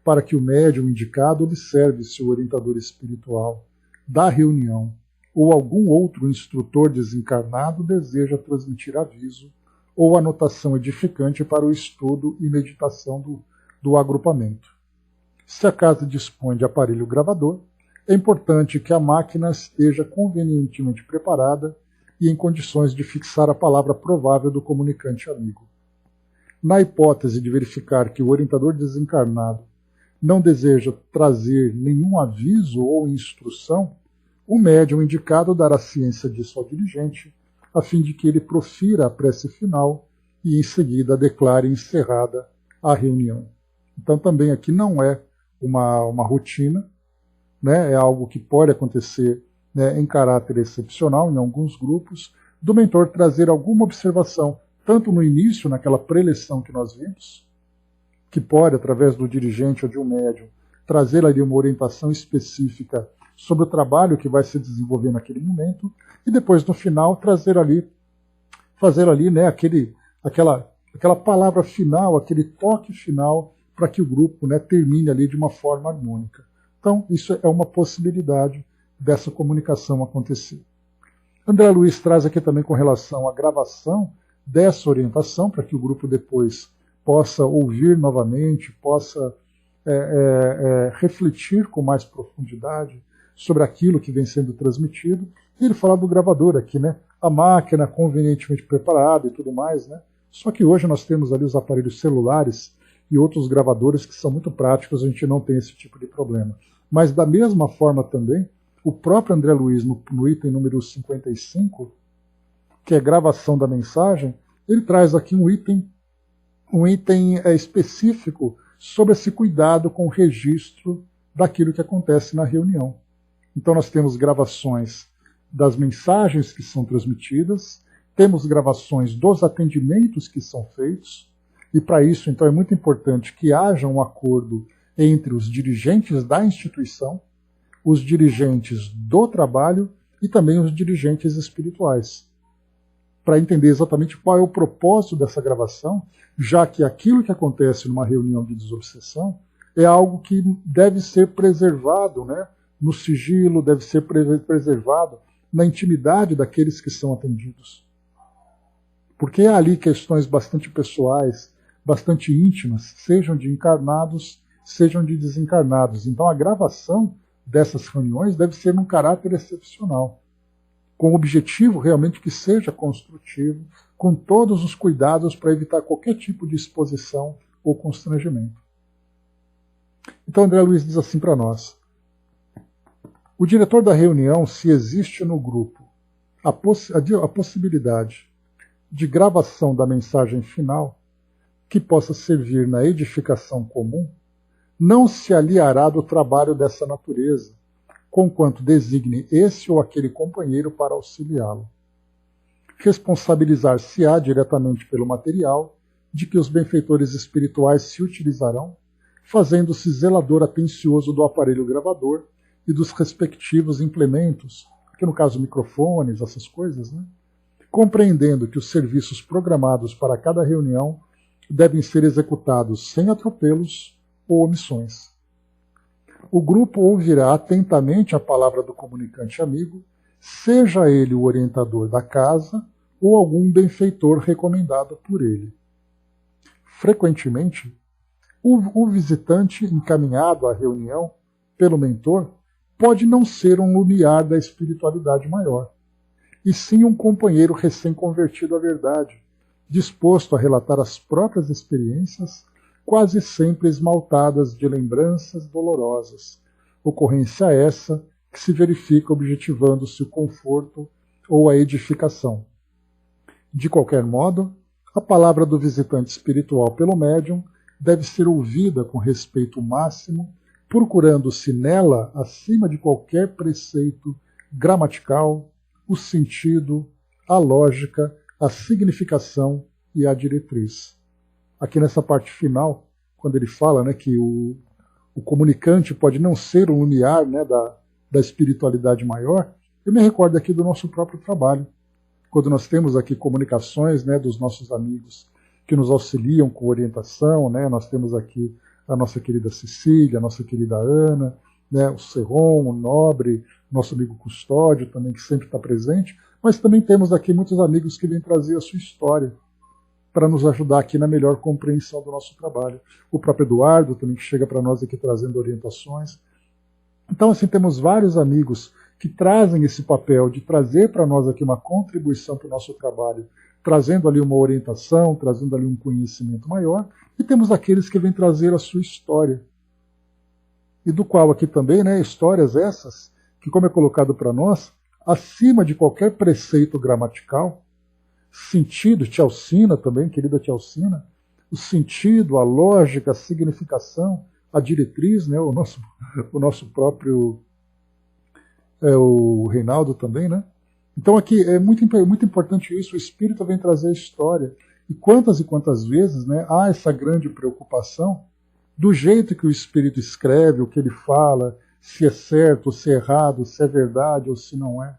para que o médium indicado observe se o orientador espiritual da reunião ou algum outro instrutor desencarnado deseja transmitir aviso ou anotação edificante para o estudo e meditação do agrupamento. Se a casa dispõe de aparelho gravador, é importante que a máquina esteja convenientemente preparada e em condições de fixar a palavra provável do comunicante amigo. Na hipótese de verificar que o orientador desencarnado não deseja trazer nenhum aviso ou instrução, o médium indicado dará ciência disso ao dirigente, a fim de que ele profira a prece final e, em seguida, declare encerrada a reunião. Então, também aqui não é uma rotina, né? É algo que pode acontecer, né, em caráter excepcional, em alguns grupos, do mentor trazer alguma observação, tanto no início, naquela preleção que nós vimos, que pode, através do dirigente ou de um médium, trazer ali uma orientação específica sobre o trabalho que vai se desenvolver naquele momento, e depois, no final, fazer ali, né, aquela palavra final, aquele toque final, para que o grupo, né, termine ali de uma forma harmônica. Então, isso é uma possibilidade dessa comunicação acontecer. André Luiz traz aqui também com relação à gravação dessa orientação, para que o grupo depois possa ouvir novamente, possa refletir com mais profundidade sobre aquilo que vem sendo transmitido. E ele fala do gravador aqui, né? A máquina convenientemente preparada e tudo mais, né? Só que hoje nós temos ali os aparelhos celulares e outros gravadores que são muito práticos, a gente não tem esse tipo de problema. Mas da mesma forma também, o próprio André Luiz, no item número 55, que é gravação da mensagem, ele traz aqui um item específico sobre esse cuidado com o registro daquilo que acontece na reunião. Então nós temos gravações das mensagens que são transmitidas, temos gravações dos atendimentos que são feitos, e para isso então é muito importante que haja um acordo entre os dirigentes da instituição, os dirigentes do trabalho e também os dirigentes espirituais, para entender exatamente qual é o propósito dessa gravação, já que aquilo que acontece numa reunião de desobsessão é algo que deve ser preservado, né, no sigilo, deve ser preservado na intimidade daqueles que são atendidos. Porque há ali questões bastante pessoais, bastante íntimas, sejam de encarnados, sejam de desencarnados. Então a gravação dessas reuniões deve ser num caráter excepcional, com o objetivo realmente que seja construtivo, com todos os cuidados para evitar qualquer tipo de exposição ou constrangimento. Então André Luiz diz assim para nós: o diretor da reunião, se existe no grupo a possibilidade de gravação da mensagem final que possa servir na edificação comum, não se aliará do trabalho dessa natureza, conquanto designe esse ou aquele companheiro para auxiliá-lo. Responsabilizar-se-á diretamente pelo material de que os benfeitores espirituais se utilizarão, fazendo-se zelador atencioso do aparelho gravador e dos respectivos implementos, aqui no caso microfones, essas coisas, né? Compreendendo que os serviços programados para cada reunião devem ser executados sem atropelos ou omissões. O grupo ouvirá atentamente a palavra do comunicante amigo, seja ele o orientador da casa ou algum benfeitor recomendado por ele. Frequentemente, o visitante encaminhado à reunião pelo mentor pode não ser um lumiar da espiritualidade maior, e sim um companheiro recém-convertido à verdade, disposto a relatar as próprias experiências, quase sempre esmaltadas de lembranças dolorosas, ocorrência essa que se verifica objetivando-se o conforto ou a edificação. De qualquer modo, a palavra do visitante espiritual pelo médium deve ser ouvida com respeito máximo, procurando-se nela, acima de qualquer preceito gramatical, o sentido, a lógica, a significação e a diretriz. Aqui nessa parte final, quando ele fala, né, que o comunicante pode não ser um lumiar, né, da espiritualidade maior, eu me recordo aqui do nosso próprio trabalho, quando nós temos aqui comunicações, né, dos nossos amigos que nos auxiliam com orientação, né, nós temos aqui a nossa querida Cecília, a nossa querida Ana, né, o Serron, o Nobre, nosso amigo Custódio também, que sempre está presente, mas também temos aqui muitos amigos que vêm trazer a sua história para nos ajudar aqui na melhor compreensão do nosso trabalho. O próprio Eduardo também, que chega para nós aqui trazendo orientações. Então, assim, temos vários amigos que trazem esse papel de trazer para nós aqui uma contribuição para o nosso trabalho, trazendo ali uma orientação, trazendo ali um conhecimento maior, e temos aqueles que vêm trazer a sua história. E do qual aqui também, né, histórias essas, que como é colocado para nós, acima de qualquer preceito gramatical, sentido, Tia Alcina também, querida Tia Alcina, o sentido, a lógica, a significação, a diretriz, né, o nosso próprio o Reinaldo também, né? Então aqui é muito importante isso, o Espírito vem trazer a história. E quantas vezes, né, há essa grande preocupação do jeito que o Espírito escreve, o que ele fala, se é certo, se é errado, se é verdade ou se não é.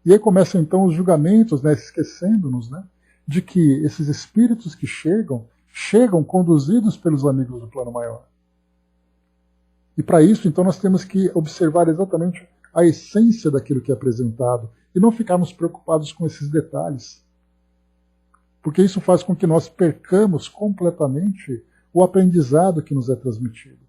E aí começam então os julgamentos, né, esquecendo-nos, né, de que esses espíritos que chegam conduzidos pelos amigos do plano maior. E para isso, então, nós temos que observar exatamente a essência daquilo que é apresentado e não ficarmos preocupados com esses detalhes. Porque isso faz com que nós percamos completamente o aprendizado que nos é transmitido.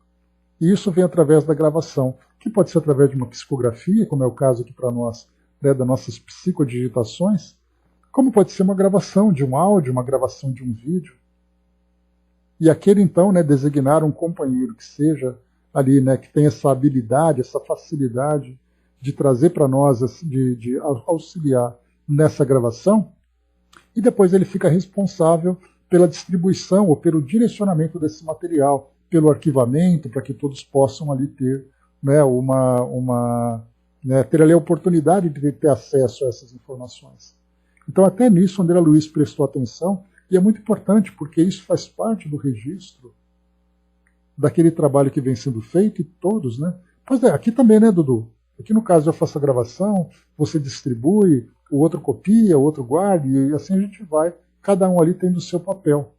E isso vem através da gravação, que pode ser através de uma psicografia, como é o caso aqui para nós, né, das nossas psicodigitações, como pode ser uma gravação de um áudio, uma gravação de um vídeo. E aquele, então, né, designar um companheiro que seja ali, né, que tenha essa habilidade, essa facilidade de trazer para nós, de auxiliar nessa gravação, e depois ele fica responsável pela distribuição ou pelo direcionamento desse material, pelo arquivamento, para que todos possam ali ter, né, ter ali a oportunidade de ter acesso a essas informações. Então, até nisso, André Luiz prestou atenção, e é muito importante, porque isso faz parte do registro daquele trabalho que vem sendo feito, e todos, né? Pois é, aqui também, né, Dudu? Aqui no caso eu faço a gravação, você distribui, o outro copia, o outro guarda, e assim a gente vai, cada um ali tendo o seu papel.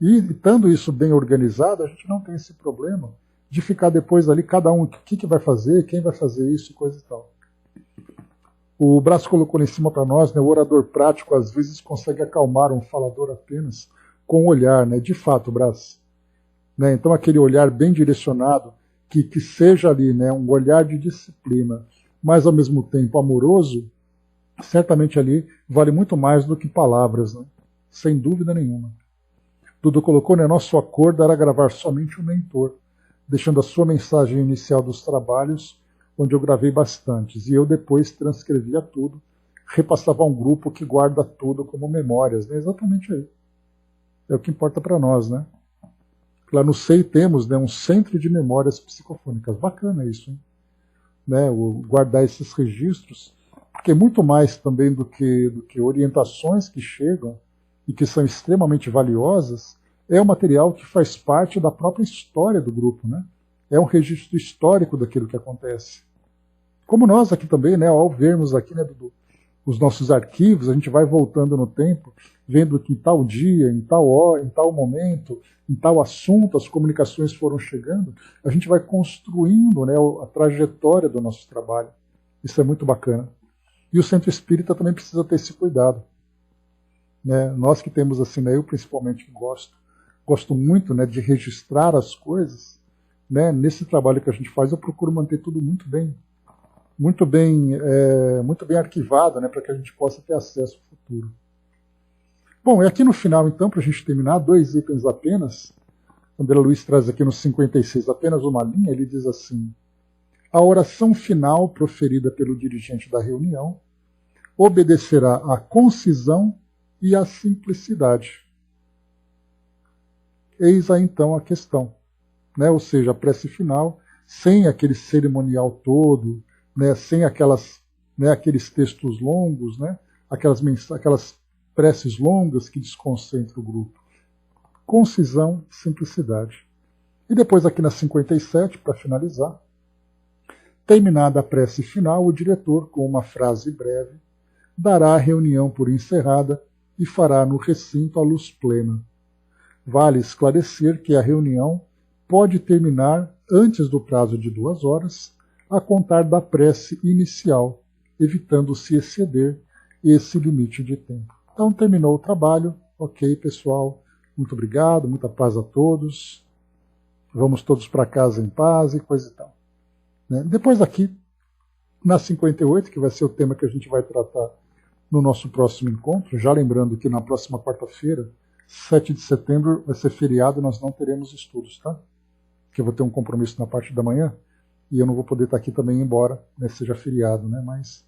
E estando isso bem organizado, a gente não tem esse problema de ficar depois ali, cada um, o que vai fazer, quem vai fazer isso e coisa e tal. O Brás colocou lá em cima para nós, né, o orador prático às vezes consegue acalmar um falador apenas com o olhar, né, de fato, Brás. Né, então aquele olhar bem direcionado, que seja ali, né, um olhar de disciplina, mas ao mesmo tempo amoroso, certamente ali vale muito mais do que palavras, né, sem dúvida nenhuma. Dudu colocou, né, nosso acordo era gravar somente o mentor, deixando a sua mensagem inicial dos trabalhos, onde eu gravei bastantes, e eu depois transcrevia tudo, repassava a um grupo que guarda tudo como memórias, né? Exatamente aí. É o que importa para nós, né? Lá no SEI temos, né, um centro de memórias psicofônicas. Bacana isso, hein? Né? Guardar esses registros, porque muito mais também do que orientações que chegam e que são extremamente valiosas, é um material que faz parte da própria história do grupo, né? É um registro histórico daquilo que acontece. Como nós aqui também, né, ao vermos aqui, né, os nossos arquivos, a gente vai voltando no tempo, vendo que em tal dia, em tal hora, em tal momento, em tal assunto, as comunicações foram chegando, a gente vai construindo, né, a trajetória do nosso trabalho. Isso é muito bacana. E o Centro Espírita também precisa ter esse cuidado. Né? Nós que temos assim, né, eu principalmente gosto muito, né, de registrar as coisas, né? Nesse trabalho que a gente faz, eu procuro manter tudo muito bem arquivado, né, para que a gente possa ter acesso ao futuro. Bom, e aqui no final, então, para a gente terminar, 2 itens apenas. André Luiz traz aqui no 56 apenas uma linha, ele diz assim: a oração final proferida pelo dirigente da reunião obedecerá à concisão e à simplicidade. Eis aí então a questão. Né? Ou seja, a prece final, sem aquele cerimonial todo, né? Sem aqueles textos longos, né? aquelas preces longas que desconcentram o grupo. Concisão e simplicidade. E depois aqui na 57, para finalizar, terminada a prece final, o diretor, com uma frase breve, dará a reunião por encerrada e fará no recinto a luz plena. Vale esclarecer que a reunião pode terminar antes do prazo de 2 horas, a contar da prece inicial, evitando se exceder esse limite de tempo. Então terminou o trabalho. Ok, pessoal, muito obrigado, muita paz a todos. Vamos todos para casa em paz e coisa e tal. Né? Depois aqui, na 58, que vai ser o tema que a gente vai tratar no nosso próximo encontro, já lembrando que na próxima quarta-feira, 7 de setembro, vai ser feriado e nós não teremos estudos, tá? Que eu vou ter um compromisso na parte da manhã e eu não vou poder estar aqui também, embora, né, seja feriado, né? Mas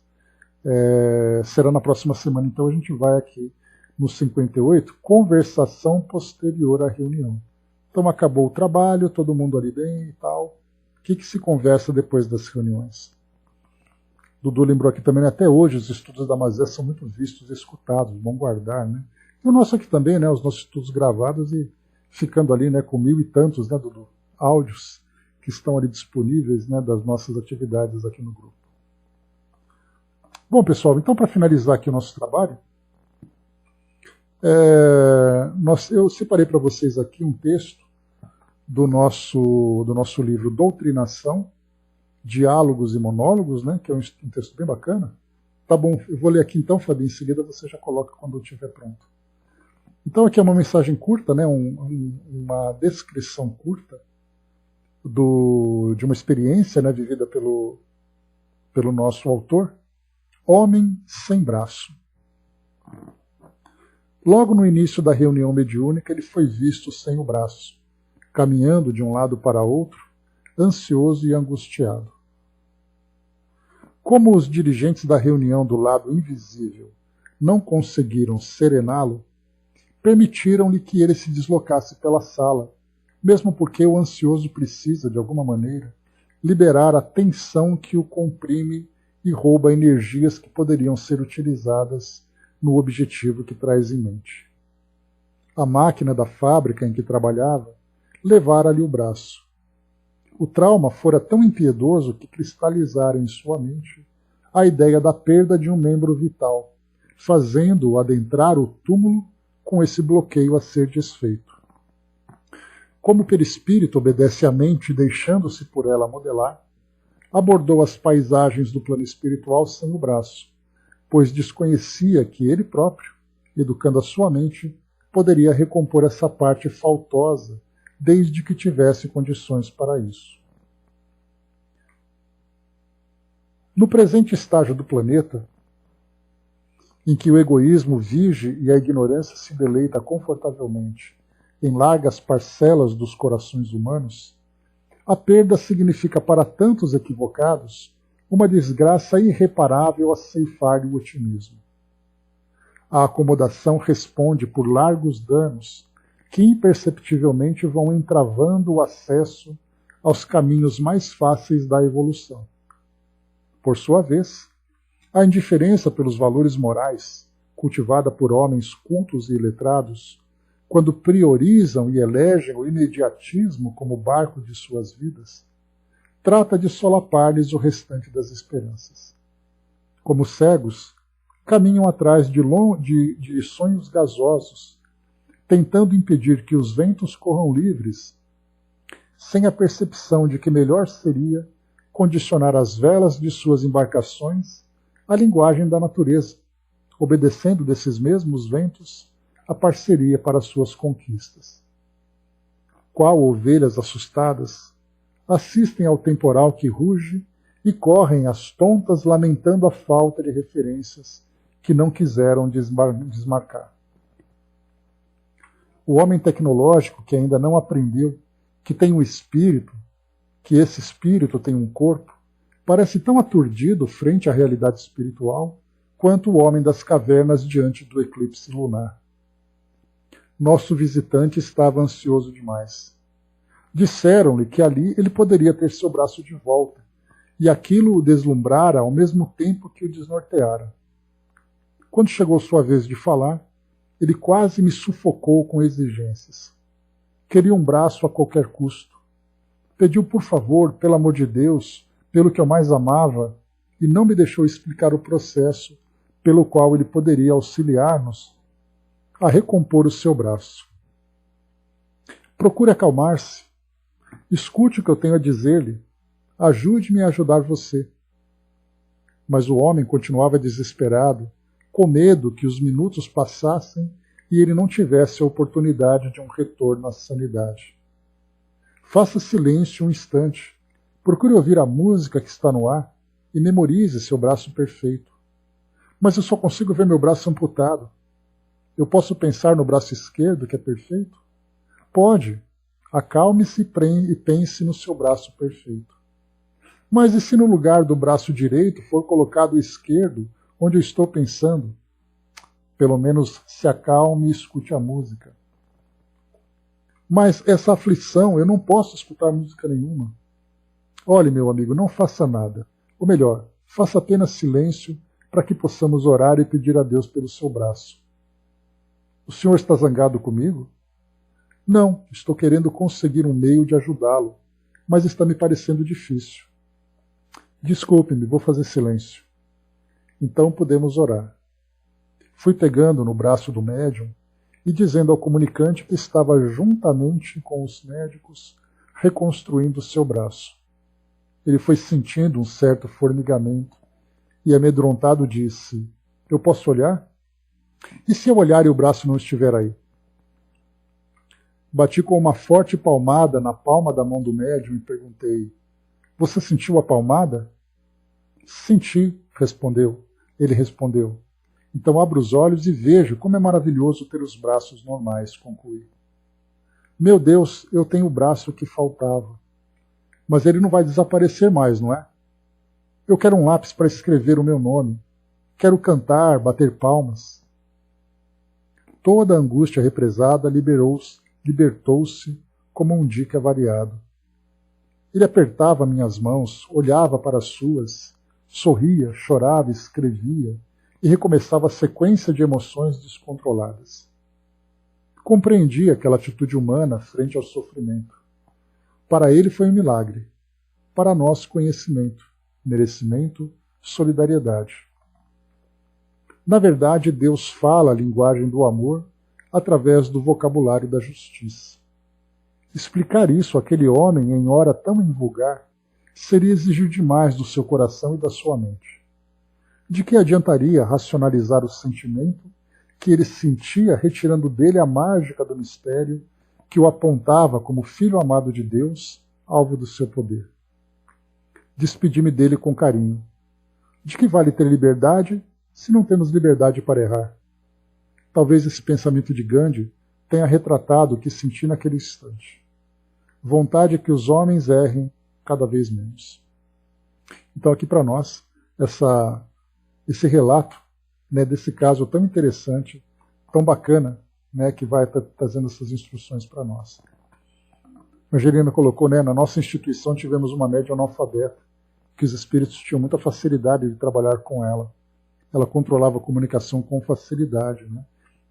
será na próxima semana. Então a gente vai aqui no 58, conversação posterior à reunião. Então acabou o trabalho, todo mundo ali bem e tal. O que se conversa depois das reuniões? Dudu lembrou aqui também, né, até hoje os estudos da Mazé são muito vistos e escutados, bom guardar, né? E o nosso aqui também, né, os nossos estudos gravados e ficando ali, né, com 1000 e tantos, né, Dudu, áudios que estão ali disponíveis, né, das nossas atividades aqui no grupo. Bom, pessoal, então para finalizar aqui o nosso trabalho, eu separei para vocês aqui um texto do nosso livro Doutrinação, Diálogos e Monólogos, né, que é um texto bem bacana. Tá bom, eu vou ler aqui então, Fabinho, em seguida você já coloca quando eu estiver pronto. Então aqui é uma mensagem curta, né, uma descrição curta de uma experiência, né, vivida pelo nosso autor, Homem Sem Braço. Logo no início da reunião mediúnica, ele foi visto sem o braço, caminhando de um lado para outro, ansioso e angustiado. Como os dirigentes da reunião do lado invisível não conseguiram serená-lo, permitiram-lhe que ele se deslocasse pela sala, mesmo porque o ansioso precisa, de alguma maneira, liberar a tensão que o comprime e rouba energias que poderiam ser utilizadas no objetivo que traz em mente. A máquina da fábrica em que trabalhava levara-lhe o braço. O trauma fora tão impiedoso que cristalizara em sua mente a ideia da perda de um membro vital, fazendo-o adentrar o túmulo com esse bloqueio a ser desfeito. Como o perispírito obedece à mente, deixando-se por ela modelar, abordou as paisagens do plano espiritual sem o braço, pois desconhecia que ele próprio, educando a sua mente, poderia recompor essa parte faltosa desde que tivesse condições para isso. No presente estágio do planeta, em que o egoísmo vige e a ignorância se deleita confortavelmente em largas parcelas dos corações humanos, a perda significa para tantos equivocados uma desgraça irreparável a ceifar-lhe o otimismo. A acomodação responde por largos danos que imperceptivelmente vão entravando o acesso aos caminhos mais fáceis da evolução. Por sua vez, a indiferença pelos valores morais, cultivada por homens cultos e iletrados, quando priorizam e elegem o imediatismo como barco de suas vidas, trata de solapar-lhes o restante das esperanças. Como cegos, caminham atrás de sonhos gasosos, tentando impedir que os ventos corram livres, sem a percepção de que melhor seria condicionar as velas de suas embarcações à linguagem da natureza, obedecendo desses mesmos ventos a parceria para suas conquistas. Qual ovelhas assustadas, assistem ao temporal que ruge e correm às tontas lamentando a falta de referências que não quiseram desmarcar. O homem tecnológico que ainda não aprendeu que tem um espírito, que esse espírito tem um corpo, parece tão aturdido frente à realidade espiritual quanto o homem das cavernas diante do eclipse lunar. Nosso visitante estava ansioso demais. Disseram-lhe que ali ele poderia ter seu braço de volta, e aquilo o deslumbrara ao mesmo tempo que o desnorteara. Quando chegou sua vez de falar, ele quase me sufocou com exigências. Queria um braço a qualquer custo. Pediu por favor, pelo amor de Deus, pelo que eu mais amava, e não me deixou explicar o processo pelo qual ele poderia auxiliar-nos a recompor o seu braço. Procure acalmar-se. Escute o que eu tenho a dizer-lhe. Ajude-me a ajudar você. Mas o homem continuava desesperado, com medo que os minutos passassem e ele não tivesse a oportunidade de um retorno à sanidade. Faça silêncio um instante. Procure ouvir a música que está no ar e memorize seu braço perfeito. Mas eu só consigo ver meu braço amputado. Eu posso pensar no braço esquerdo, que é perfeito? Pode. Acalme-se e pense no seu braço perfeito. Mas e se no lugar do braço direito for colocado o esquerdo, onde eu estou pensando? Pelo menos se acalme e escute a música. Mas essa aflição, eu não posso escutar música nenhuma. Olhe, meu amigo, não faça nada. Ou melhor, faça apenas silêncio para que possamos orar e pedir a Deus pelo seu braço. O senhor está zangado comigo? Não, estou querendo conseguir um meio de ajudá-lo, mas está me parecendo difícil. Desculpe-me, vou fazer silêncio. Então podemos orar. Fui pegando no braço do médium e dizendo ao comunicante que estava juntamente com os médicos reconstruindo seu braço. Ele foi sentindo um certo formigamento e, amedrontado, disse: eu posso olhar? E se eu olhar e o braço não estiver aí? Bati com uma forte palmada na palma da mão do médium e perguntei: você sentiu a palmada? Senti, respondeu. Ele respondeu: então abro os olhos e vejo como é maravilhoso ter os braços normais, concluí. Meu Deus, eu tenho o braço que faltava. Mas ele não vai desaparecer mais, não é? Eu quero um lápis para escrever o meu nome. Quero cantar, bater palmas. Toda a angústia represada libertou-se como um dique avariado. Ele apertava minhas mãos, olhava para as suas, sorria, chorava, escrevia e recomeçava a sequência de emoções descontroladas. Compreendi aquela atitude humana frente ao sofrimento. Para ele foi um milagre. Para nós, conhecimento, merecimento, solidariedade. Na verdade, Deus fala a linguagem do amor através do vocabulário da justiça. Explicar isso àquele homem em hora tão invulgar seria exigir demais do seu coração e da sua mente. De que adiantaria racionalizar o sentimento que ele sentia, retirando dele a mágica do mistério que o apontava como filho amado de Deus, alvo do seu poder? Despedi-me dele com carinho. De que vale ter liberdade se não temos liberdade para errar? Talvez esse pensamento de Gandhi tenha retratado o que senti naquele instante. Vontade que os homens errem cada vez menos. Então aqui para nós, esse relato, né, desse caso tão interessante, tão bacana, né, que vai trazendo essas instruções para nós. A Angelina colocou, né, na nossa instituição tivemos uma médium analfabeta, que os espíritos tinham muita facilidade de trabalhar com ela. Ela controlava a comunicação com facilidade. Né?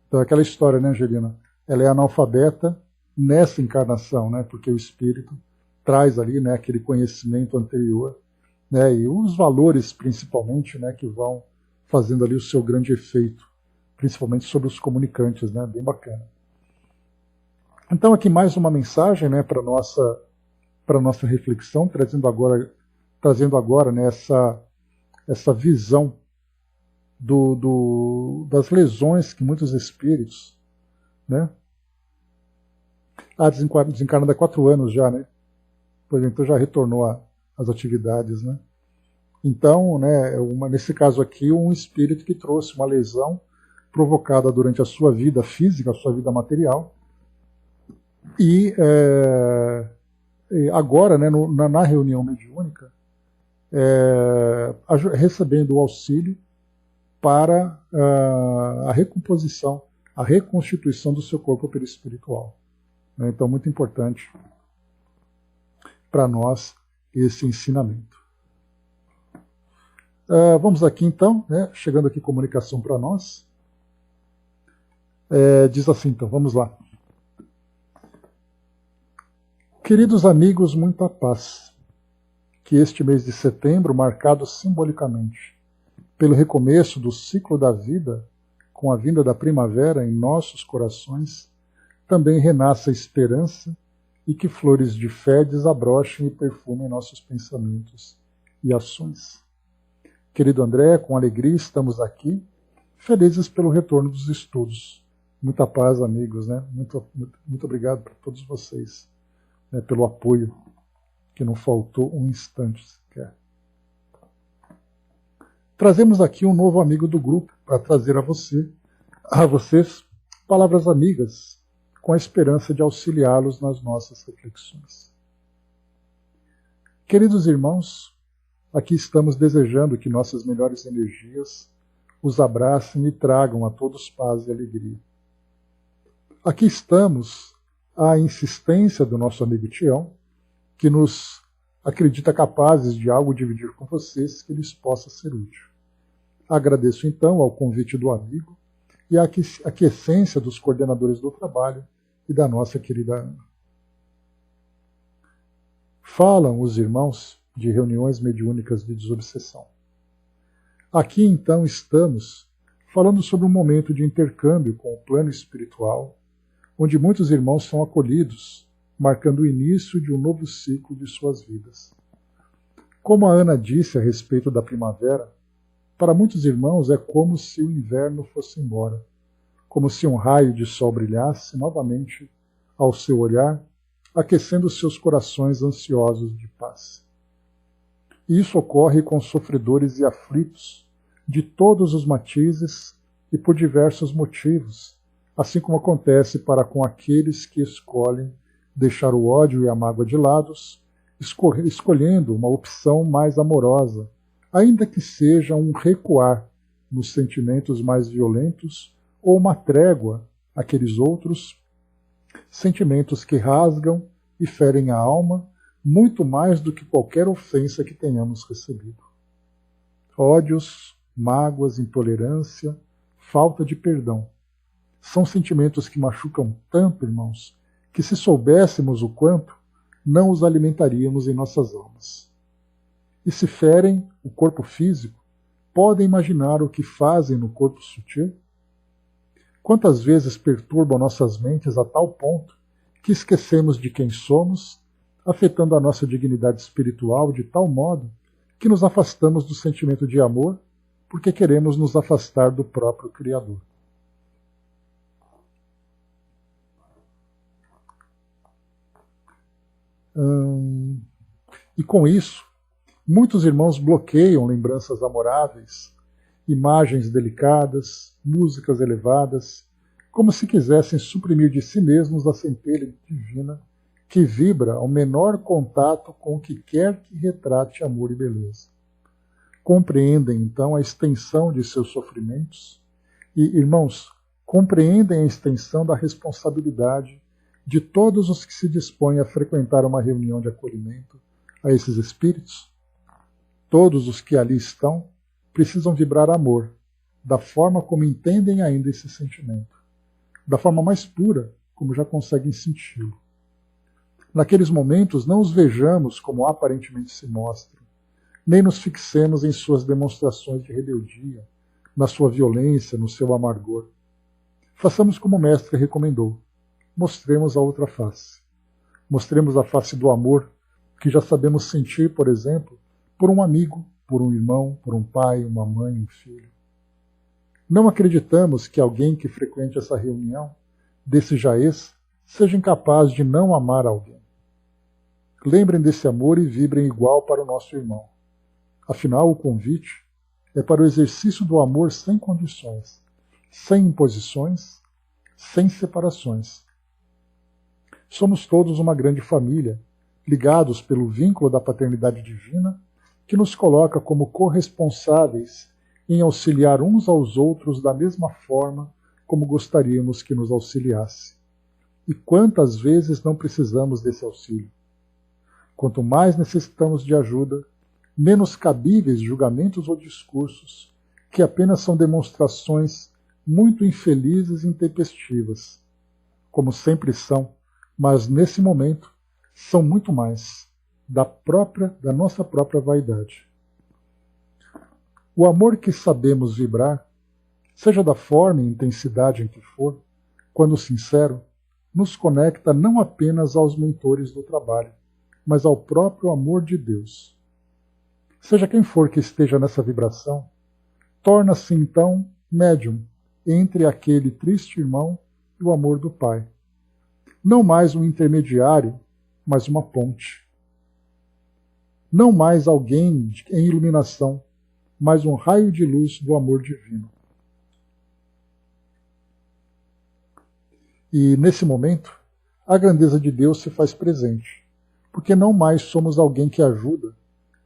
Então aquela história, né, Angelina? Ela é analfabeta nessa encarnação, né, porque o espírito traz ali, né, aquele conhecimento anterior, né, e os valores principalmente, né, que vão fazendo ali o seu grande efeito, principalmente sobre os comunicantes, né, bem bacana. Então aqui mais uma mensagem, né, para nossa reflexão, trazendo agora né, essa visão das lesões que muitos espíritos, né, desencarnada há 4 anos já, né, pois então já retornou às atividades, né. Então, né, nesse caso aqui, um espírito que trouxe uma lesão provocada durante a sua vida física, a sua vida material, e agora, né, na reunião mediúnica, recebendo o auxílio para a recomposição, a reconstituição do seu corpo perispiritual. Então, muito importante para nós esse ensinamento. Vamos aqui então, né, chegando aqui comunicação para nós. Diz assim então, vamos lá. Queridos amigos, muita paz. Que este mês de setembro, marcado simbolicamente pelo recomeço do ciclo da vida, com a vinda da primavera em nossos corações, também renasça a esperança e que flores de fé desabrochem e perfumem nossos pensamentos e ações. Querido André, com alegria estamos aqui, felizes pelo retorno dos estudos. Muita paz, amigos, né? Muito obrigado para todos vocês, né, pelo apoio, que não faltou um instante sequer. Trazemos aqui um novo amigo do grupo para trazer a vocês, palavras amigas, com a esperança de auxiliá-los nas nossas reflexões. Queridos irmãos, aqui estamos desejando que nossas melhores energias os abracem e tragam a todos paz e alegria. Aqui estamos à insistência do nosso amigo Tião, que nos acredita capazes de algo dividir com vocês que lhes possa ser útil. Agradeço então ao convite do amigo e à aquiescência dos coordenadores do trabalho e da nossa querida Ana. Falam os irmãos de reuniões mediúnicas de desobsessão. Aqui então estamos falando sobre um momento de intercâmbio com o plano espiritual, onde muitos irmãos são acolhidos, marcando o início de um novo ciclo de suas vidas. Como a Ana disse a respeito da primavera, para muitos irmãos é como se o inverno fosse embora, como se um raio de sol brilhasse novamente ao seu olhar, aquecendo seus corações ansiosos de paz. E isso ocorre com sofredores e aflitos, de todos os matizes e por diversos motivos, assim como acontece para com aqueles que escolhem deixar o ódio e a mágoa de lados, escolhendo uma opção mais amorosa, ainda que seja um recuar nos sentimentos mais violentos ou uma trégua àqueles outros sentimentos que rasgam e ferem a alma muito mais do que qualquer ofensa que tenhamos recebido. Ódios, mágoas, intolerância, falta de perdão. São sentimentos que machucam tanto, irmãos, que se soubéssemos o quanto, não os alimentaríamos em nossas almas. E se ferem o corpo físico, podem imaginar o que fazem no corpo sutil? Quantas vezes perturbam nossas mentes a tal ponto que esquecemos de quem somos, afetando a nossa dignidade espiritual de tal modo que nos afastamos do sentimento de amor porque queremos nos afastar do próprio Criador. E com isso, muitos irmãos bloqueiam lembranças amoráveis, imagens delicadas, músicas elevadas, como se quisessem suprimir de si mesmos a centelha divina que vibra ao menor contato com o que quer que retrate amor e beleza. Compreendem, então, a extensão de seus sofrimentos e, irmãos, compreendem a extensão da responsabilidade de todos os que se dispõem a frequentar uma reunião de acolhimento a esses espíritos? Todos os que ali estão precisam vibrar amor, da forma como entendem ainda esse sentimento, da forma mais pura como já conseguem senti-lo. Naqueles momentos não os vejamos como aparentemente se mostram, nem nos fixemos em suas demonstrações de rebeldia, na sua violência, no seu amargor. Façamos como o Mestre recomendou. Mostremos a outra face. Mostremos a face do amor, que já sabemos sentir, por exemplo, por um amigo, por um irmão, por um pai, uma mãe, um filho. Não acreditamos que alguém que frequente essa reunião, desse jaez, seja incapaz de não amar alguém. Lembrem desse amor e vibrem igual para o nosso irmão. Afinal, o convite é para o exercício do amor sem condições, sem imposições, sem separações. Somos todos uma grande família, ligados pelo vínculo da paternidade divina, que nos coloca como corresponsáveis em auxiliar uns aos outros da mesma forma como gostaríamos que nos auxiliasse. E quantas vezes não precisamos desse auxílio? Quanto mais necessitamos de ajuda, menos cabíveis julgamentos ou discursos, que apenas são demonstrações muito infelizes e intempestivas, como sempre são, mas nesse momento são muito mais da nossa própria vaidade. O amor que sabemos vibrar, seja da forma e intensidade em que for, quando sincero, nos conecta não apenas aos mentores do trabalho, mas ao próprio amor de Deus. Seja quem for que esteja nessa vibração, torna-se então médium entre aquele triste irmão e o amor do Pai. Não mais um intermediário, mas uma ponte. Não mais alguém em iluminação, mas um raio de luz do amor divino. E, nesse momento, a grandeza de Deus se faz presente, porque não mais somos alguém que ajuda,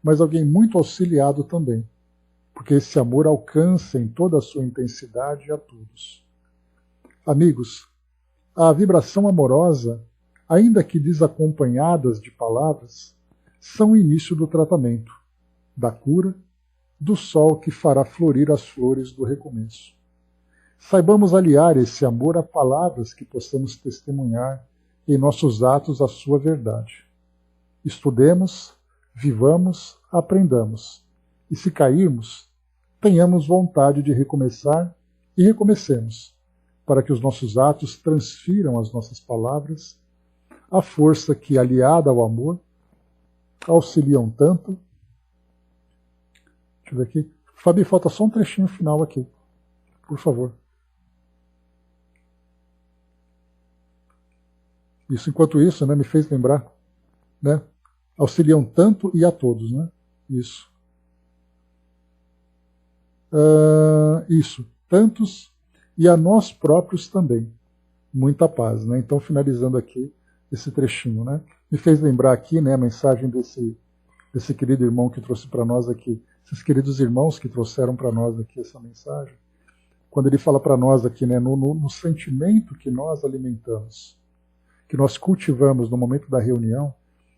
mas alguém muito auxiliado também, porque esse amor alcança em toda a sua intensidade a todos. Amigos, a vibração amorosa, ainda que desacompanhadas de palavras, são o início do tratamento, da cura, do sol que fará florir as flores do recomeço. Saibamos aliar esse amor a palavras que possamos testemunhar em nossos atos a sua verdade. Estudemos, vivamos, aprendamos. E se cairmos, tenhamos vontade de recomeçar e recomecemos, para que os nossos atos transfiram às nossas palavras a força que, aliada ao amor, auxiliam tanto. Deixa eu ver aqui. Fabi, falta só um trechinho final aqui. Por favor. Isso, enquanto isso, né, me fez lembrar, né, auxiliam tanto e a todos, né? Isso. Isso, tantos e a nós próprios também. Muita paz, né? Então, finalizando aqui esse trechinho, né? Me fez lembrar aqui, né, a mensagem desse querido irmão que trouxe para nós aqui, esses queridos irmãos que trouxeram para nós aqui essa mensagem, quando ele fala para nós aqui, né, no sentimento que nós alimentamos, que nós cultivamos no momento da reunião,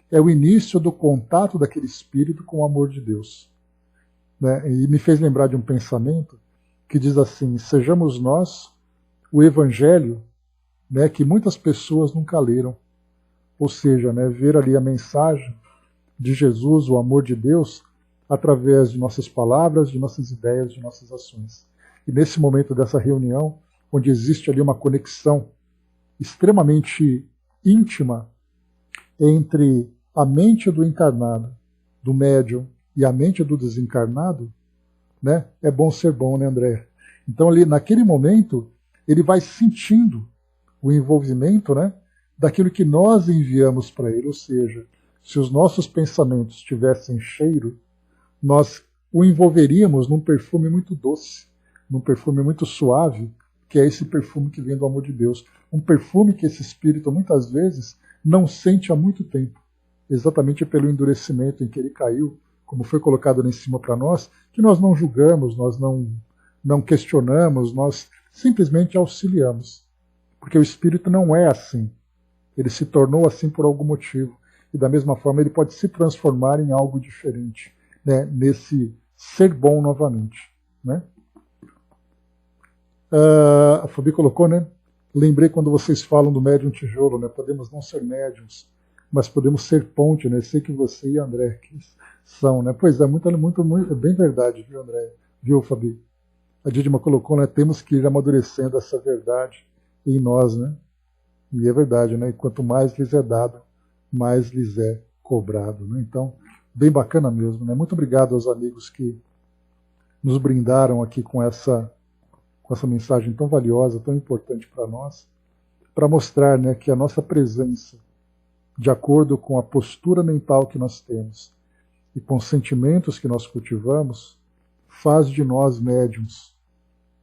é o início do contato daquele espírito com o amor de Deus. Né? E me fez lembrar de um pensamento que diz assim: sejamos nós o evangelho, né, que muitas pessoas nunca leram. Ou seja, né, ver ali a mensagem de Jesus, o amor de Deus, através de nossas palavras, de nossas ideias, de nossas ações. E nesse momento dessa reunião, onde existe ali uma conexão extremamente íntima entre a mente do encarnado, do médium, e a mente do desencarnado, né, é bom ser bom, né, André? Então, ali, naquele momento, ele vai sentindo o envolvimento, né, daquilo que nós enviamos para ele. Ou seja, se os nossos pensamentos tivessem cheiro, nós o envolveríamos num perfume muito doce, num perfume muito suave, que é esse perfume que vem do amor de Deus. Um perfume que esse espírito, muitas vezes, não sente há muito tempo, exatamente pelo endurecimento em que ele caiu, como foi colocado lá em cima para nós, que nós não julgamos, nós não questionamos, nós simplesmente auxiliamos. Porque o espírito não é assim. Ele se tornou assim por algum motivo. E da mesma forma ele pode se transformar em algo diferente, né, nesse ser bom novamente. Né? A Fabi colocou, né? Lembrei quando vocês falam do médium tijolo, né? Podemos não ser médiums, mas podemos ser ponte, né? Sei que você e André que são, né? Pois é, muito, é bem verdade, viu, André? Viu, Fabi? A Didima colocou, né? Temos que ir amadurecendo essa verdade em nós, né? E é verdade, né? E quanto mais lhes é dado, mais lhes é cobrado, né? Então, bem bacana mesmo, né? Muito obrigado aos amigos que nos brindaram aqui com essa mensagem tão valiosa, tão importante para nós, para mostrar, né, que a nossa presença, de acordo com a postura mental que nós temos e com os sentimentos que nós cultivamos, faz de nós médiums.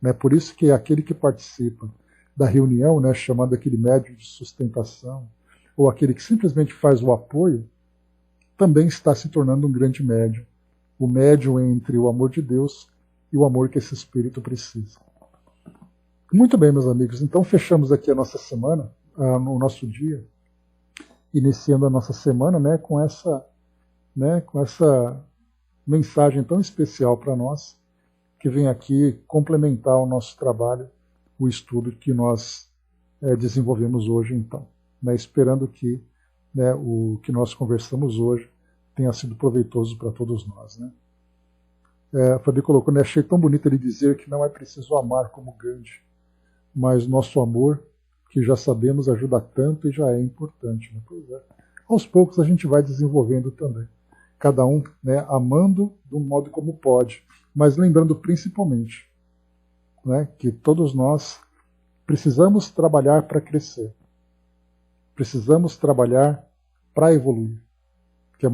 Né? Por isso que aquele que participa da reunião, né, chamado aquele médium de sustentação, ou aquele que simplesmente faz o apoio, também está se tornando um grande médium. O médium entre o amor de Deus e o amor que esse espírito precisa. Muito bem, meus amigos, então fechamos aqui a nossa semana, o nosso dia, iniciando a nossa semana, né, com essa mensagem tão especial para nós, que vem aqui complementar o nosso trabalho, o estudo que nós desenvolvemos hoje, então, né, esperando que, né, o que nós conversamos hoje tenha sido proveitoso para todos nós. Né? A Fabi colocou, né, achei tão bonito ele dizer que não é preciso amar como Gandhi, mas nosso amor, que já sabemos, ajuda tanto e já é importante. Né? Pois é. Aos poucos a gente vai desenvolvendo também. Cada um, né, amando do modo como pode, mas lembrando principalmente, né, que todos nós precisamos trabalhar para crescer. Precisamos trabalhar para evoluir.